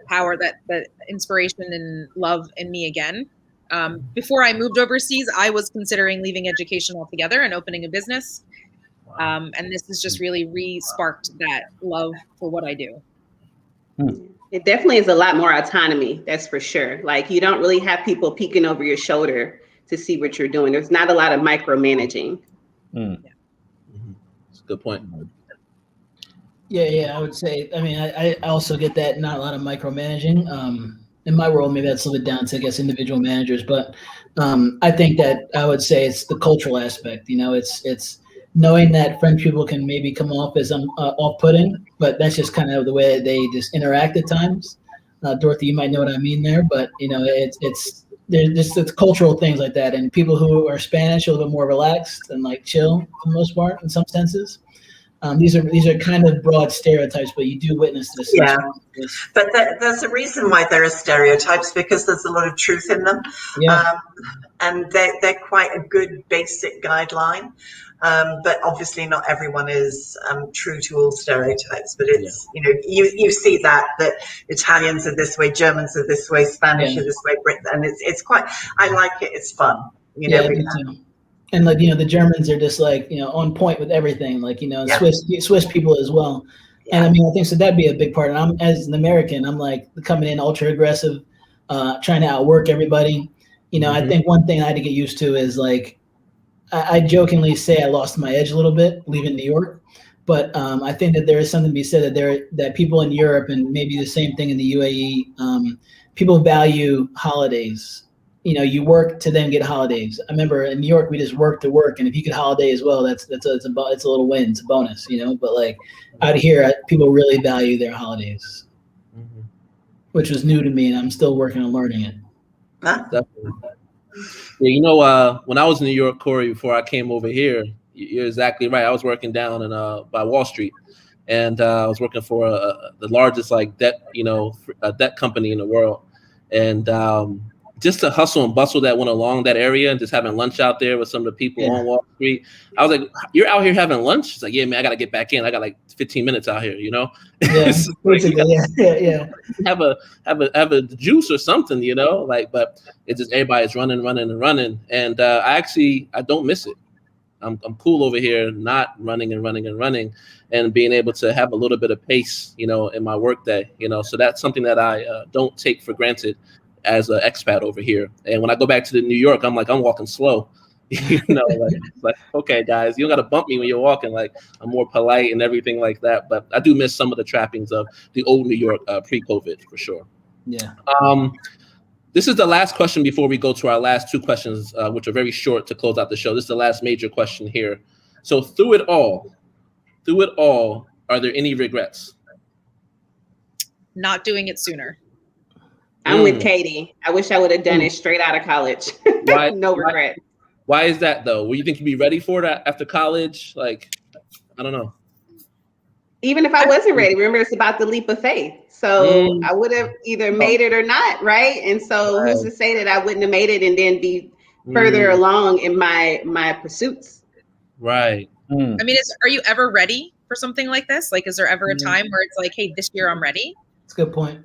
power, that inspiration and love in me again. Before I moved overseas, I was considering leaving education altogether and opening a business. And this has just really re-sparked that love for what I do. It definitely is a lot more autonomy, that's for sure. Like, you don't really have people peeking over your shoulder to see what you're doing. There's not a lot of micromanaging. That's a good point. Yeah, I would say, I mean, I also get that, not a lot of micromanaging. In my world, maybe that's a little bit down to, I guess, individual managers, but I think that I would say it's the cultural aspect. You know, it's knowing that French people can maybe come off as off-putting, but that's just kind of the way they just interact at times. Dorothy, you might know what I mean there, but it's there's just cultural things like that, and people who are Spanish are a little bit more relaxed and like chill for the most part in some senses. These are kind of broad stereotypes, but you do witness this. Yeah, but there's a reason why there are stereotypes, because there's a lot of truth in them. Yeah. And they're quite a good basic guideline. But obviously not everyone is true to all stereotypes, but it's, you see that Italians are this way, Germans are this way, Spanish are this way, and it's quite, I like it, it's fun. Me too. And like, the Germans are just like, on point with everything, like, Swiss people as well. Yeah. And I mean, I think so that'd be a big part. And I'm, as an American, I'm like coming in ultra aggressive, trying to outwork everybody. I think one thing I had to get used to is like, I jokingly say I lost my edge a little bit leaving New York, but I think that there is something to be said that people in Europe, and maybe the same thing in the UAE, people value holidays. You work to then get holidays. I remember in New York we just work to work, and if you get holiday as well, it's a little win, it's a bonus, But like out here, people really value their holidays, which was new to me, and I'm still working on learning it. Definitely. Yeah, when I was in New York, Corey, before I came over here, you're exactly right. I was working down in by Wall Street, and I was working for the largest debt company in the world, and just the hustle and bustle that went along that area, and just having lunch out there with some of the people on Wall Street. I was like, "You're out here having lunch?" It's like, "Yeah, man, I got to get back in. I got like 15 minutes out here, Yeah, have a juice or something, but it's just everybody's running. And I don't miss it. I'm cool over here, not running and being able to have a little bit of pace, in my work day, so that's something that I don't take for granted as an expat over here. And when I go back to New York, I'm walking slow, like, okay, guys, you don't got to bump me when you're walking. Like, I'm more polite and everything like that. But I do miss some of the trappings of the old New York pre-COVID for sure. Yeah. This is the last question before we go to our last two questions, which are very short to close out the show. This is the last major question here. So through it all, are there any regrets? Not doing it sooner. I'm with Katie. I wish I would have done it straight out of college. Why? No regret. Why is that though? Will you think you'd be ready for it after college? Like, I don't know. Even if I wasn't ready, remember it's about the leap of faith. So I would have either made it or not, right? And so who's to say that I wouldn't have made it and then be further along in my pursuits? Right. I mean, are you ever ready for something like this? Like, is there ever a time where it's like, hey, this year I'm ready? That's a good point.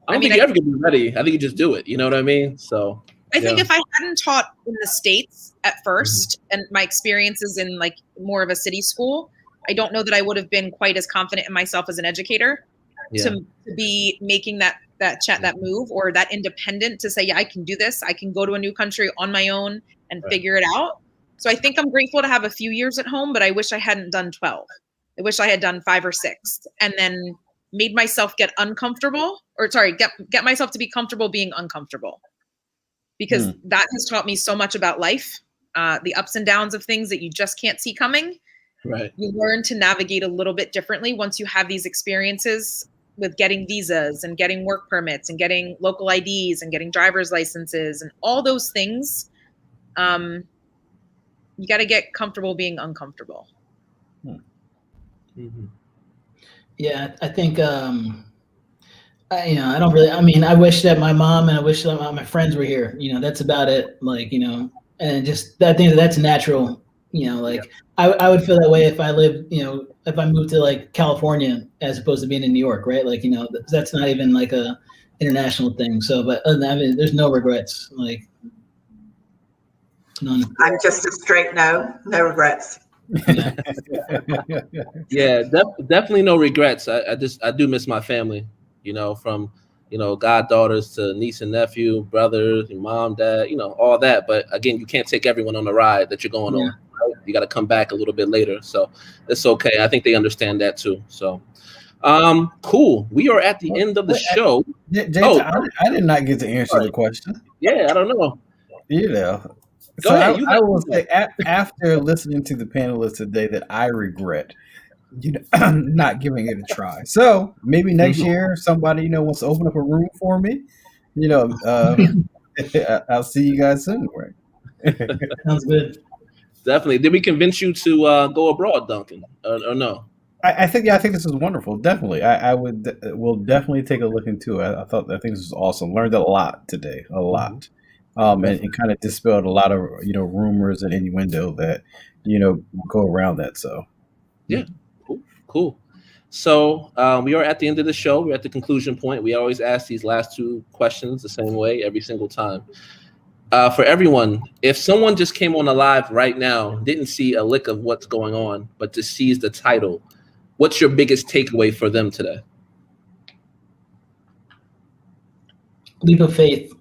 I don't think you ever get ready. I think you just do it. You know what I mean? So I think if I hadn't taught in the States at first and my experiences in like more of a city school, I don't know that I would have been quite as confident in myself as an educator to be making that move or that independent to say, yeah, I can do this. I can go to a new country on my own and figure it out. So I think I'm grateful to have a few years at home, but I wish I hadn't done 12. I wish I had done 5 or 6 and then made myself get myself to be comfortable being uncomfortable, because that has taught me so much about life, the ups and downs of things that you just can't see coming. Right. You learn to navigate a little bit differently once you have these experiences with getting visas and getting work permits and getting local IDs and getting driver's licenses and all those things. You got to get comfortable being uncomfortable. Yeah, I think, I don't really, I mean, I wish that my mom and I wish that my friends were here, that's about it. Like, and just that thing that's natural, I would feel that way if I lived, if I moved to like California as opposed to being in New York, right? Like, that's not even like a international thing. So, but other than that, there's no regrets, like none. I'm just a straight no regrets. Yeah, definitely no regrets. I do miss my family, from goddaughters to niece and nephew, brothers, mom, dad, all that. But again, you can't take everyone on the ride that you're going on. Right? You got to come back a little bit later, so it's okay. I think they understand that too. So cool. We are at the end of the show. I did not get to answer the question. Yeah, I don't know. Yeah. Go ahead. I will say after listening to the panelists today that I regret, not giving it a try. So maybe next year somebody wants to open up a room for me. I'll see you guys soon. Right? Sounds good. Definitely. Did we convince you to go abroad, Duncan, or no? I think this is wonderful. Definitely, I will definitely take a look into it. I think this was awesome. Learned a lot today, a lot, and kind of dispelled a lot of rumors and innuendo that go around that. So yeah, cool. So we are at the end of the show. We're at the conclusion point. We always ask these last two questions the same way every single time. For everyone, if someone just came on the live right now, didn't see a lick of what's going on, but just sees the title, what's your biggest takeaway for them today? Leap of faith.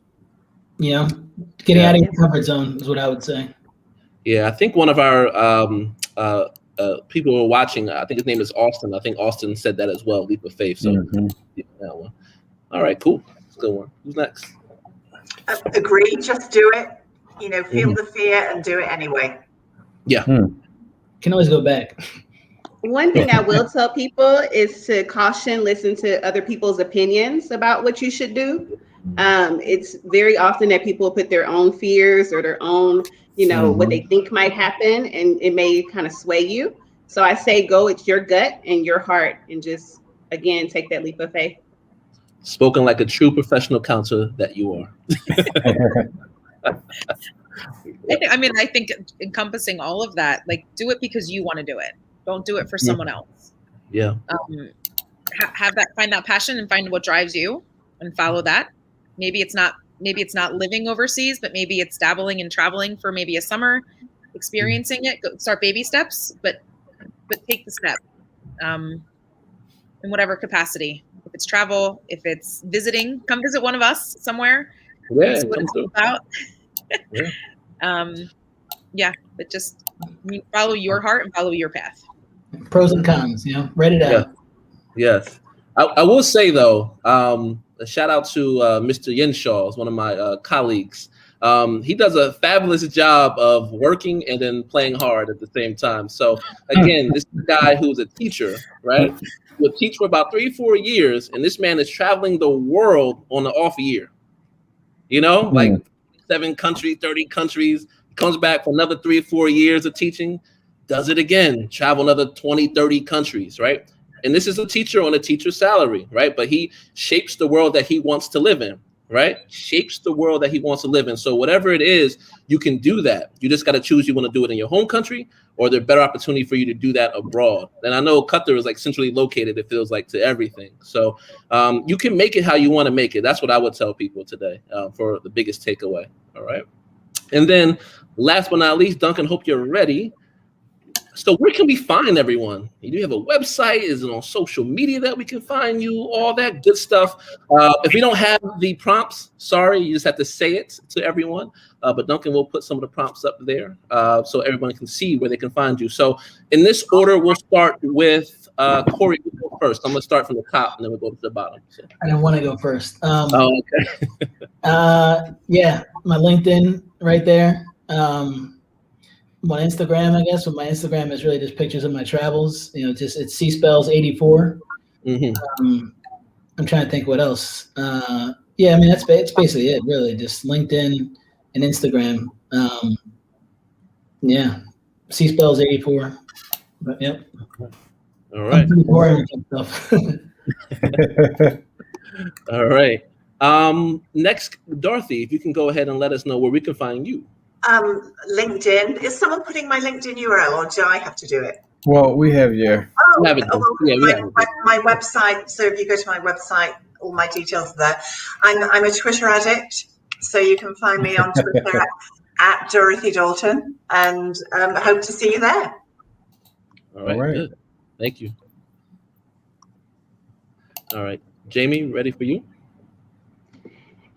Getting out of your comfort zone is what I would say. Yeah, I think one of our people who are watching, I think his name is Austin. I think Austin said that as well, leap of faith. So that one. All right, cool. That's a good one. Who's next? Agree. Just do it. Feel the fear and do it anyway. Yeah. Can always go back. One thing I will tell people is to caution, listen to other people's opinions about what you should do. It's very often that people put their own fears or their own, what they think might happen, and it may kind of sway you. So I say go with your gut and your heart and just, again, take that leap of faith. Spoken like a true professional counselor that you are. I think encompassing all of that, like, do it because you want to do it. Don't do it for someone else. Yeah. Find that passion and find what drives you and follow that. Maybe it's not living overseas, but maybe it's dabbling and traveling for maybe a summer, experiencing it. Start baby steps, but take the step in whatever capacity. If it's travel, if it's visiting, come visit one of us somewhere. Yeah, see what it's all about. But just follow your heart and follow your path. Pros and cons, write it out. Yes. I will say though, a shout out to Mr. Yenshaw, one of my colleagues. He does a fabulous job of working and then playing hard at the same time. So again, this is a guy who's a teacher, right? He'll teach for about 3-4 years, and this man is traveling the world on the off year. Like 7 countries, 30 countries, comes back for another 3-4 years of teaching, does it again, travel another 20, 30 countries, right? And this is a teacher on a teacher's salary, right? But he shapes the world that he wants to live in, right? Shapes the world that he wants to live in. So whatever it is, you can do that. You just got to choose you want to do it in your home country, or there's a better opportunity for you to do that abroad. And I know Qatar is like centrally located, it feels like, to everything. So you can make it how you want to make it. That's what I would tell people today for the biggest takeaway. All right. And then last but not least, Duncan, hope you're ready. So where can we find everyone? Do you have a website? Is it on social media that we can find you? All that good stuff. If we don't have the prompts, sorry, you just have to say it to everyone. But Duncan will put some of the prompts up there so everyone can see where they can find you. So in this order, we'll start with Corey first. I'm going to start from the top and then we'll go to the bottom. So. I don't want to go first. Okay. My LinkedIn right there. My Instagram, I guess, but my Instagram is really just pictures of my travels. It's C-Spells84. I'm trying to think what else. That's basically it, really. Just LinkedIn and Instagram. C-Spells84. But, yep. All right. I'm pretty boring with stuff. All right. Next, Dorothy, if you can go ahead and let us know where we can find you. LinkedIn. Is someone putting my LinkedIn URL, or do I have to do it? Well, we have your. My website. So if you go to my website, all my details are there. I'm a Twitter addict, so you can find me on Twitter at Dorothy Dalton, and hope to see you there. All right. Good. Thank you. All right, Jamie, ready for you?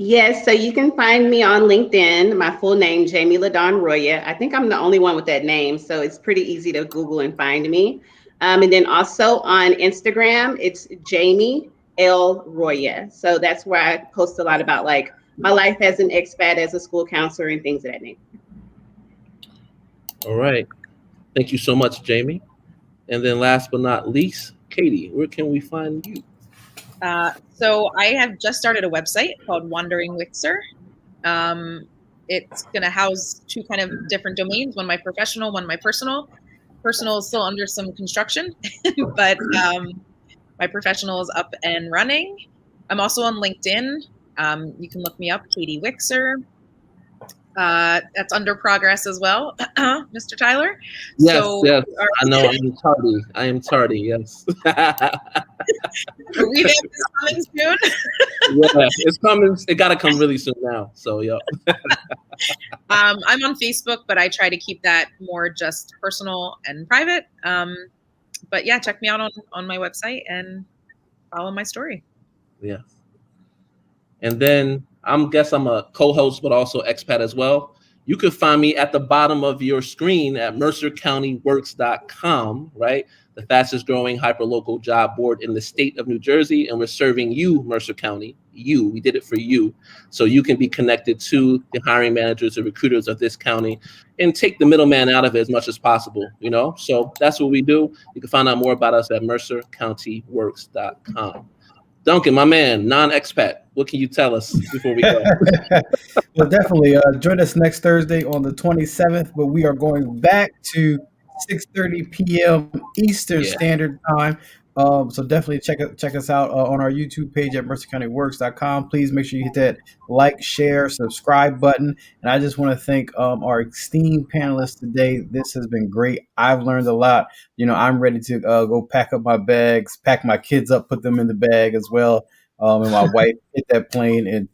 Yes, so you can find me on LinkedIn, my full name, Jamie LaDawn Roya. I think I'm the only one with that name, so it's pretty easy to Google and find me. And then also on Instagram, it's Jamie L. Roya. So that's where I post a lot about like my life as an expat, as a school counselor, and things of that nature. All right. Thank you so much, Jamie. And then last but not least, Katie, where can we find you? So I have just started a website called Wandering Wixer. It's going to house two kind of different domains, one my professional, one my personal. Personal is still under some construction, but my professional is up and running. I'm also on LinkedIn. You can look me up, Katie Wixer. That's under progress as well, Mr. Tyler. Yes, so yes. I know I am tardy, yes. Revamp is coming soon. Yeah, it's coming. It got to come really soon now. So, yeah. I'm on Facebook, but I try to keep that more just personal and private. But yeah, check me out on my website and follow my story. Yes. And then I'm a co-host, but also expat as well. You can find me at the bottom of your screen at mercercountyworks.com, right? The fastest growing hyperlocal job board in the state of New Jersey. And we're serving you, Mercer County. We did it for you. So you can be connected to the hiring managers and recruiters of this county and take the middleman out of it as much as possible, So that's what we do. You can find out more about us at mercercountyworks.com. Duncan, my man, non-expat, what can you tell us before we go? Well, definitely join us next Thursday on the 27th, but we are going back to 6:30 p.m. Eastern Standard Time. So definitely check us out on our YouTube page at mercercountyworks.com. Please make sure you hit that like, share, subscribe button. And I just want to thank our esteemed panelists today. This has been great. I've learned a lot. I'm ready to go pack up my bags, pack my kids up, put them in the bag as well. And my wife hit that plane and,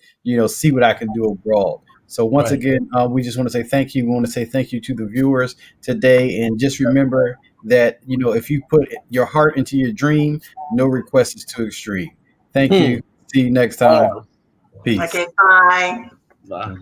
see what I can do abroad. So once again, we just want to say thank you. We want to say thank you to the viewers today. And just remember that, if you put your heart into your dream, no request is too extreme. Thank you. See you next time. Peace. Okay, bye. Bye.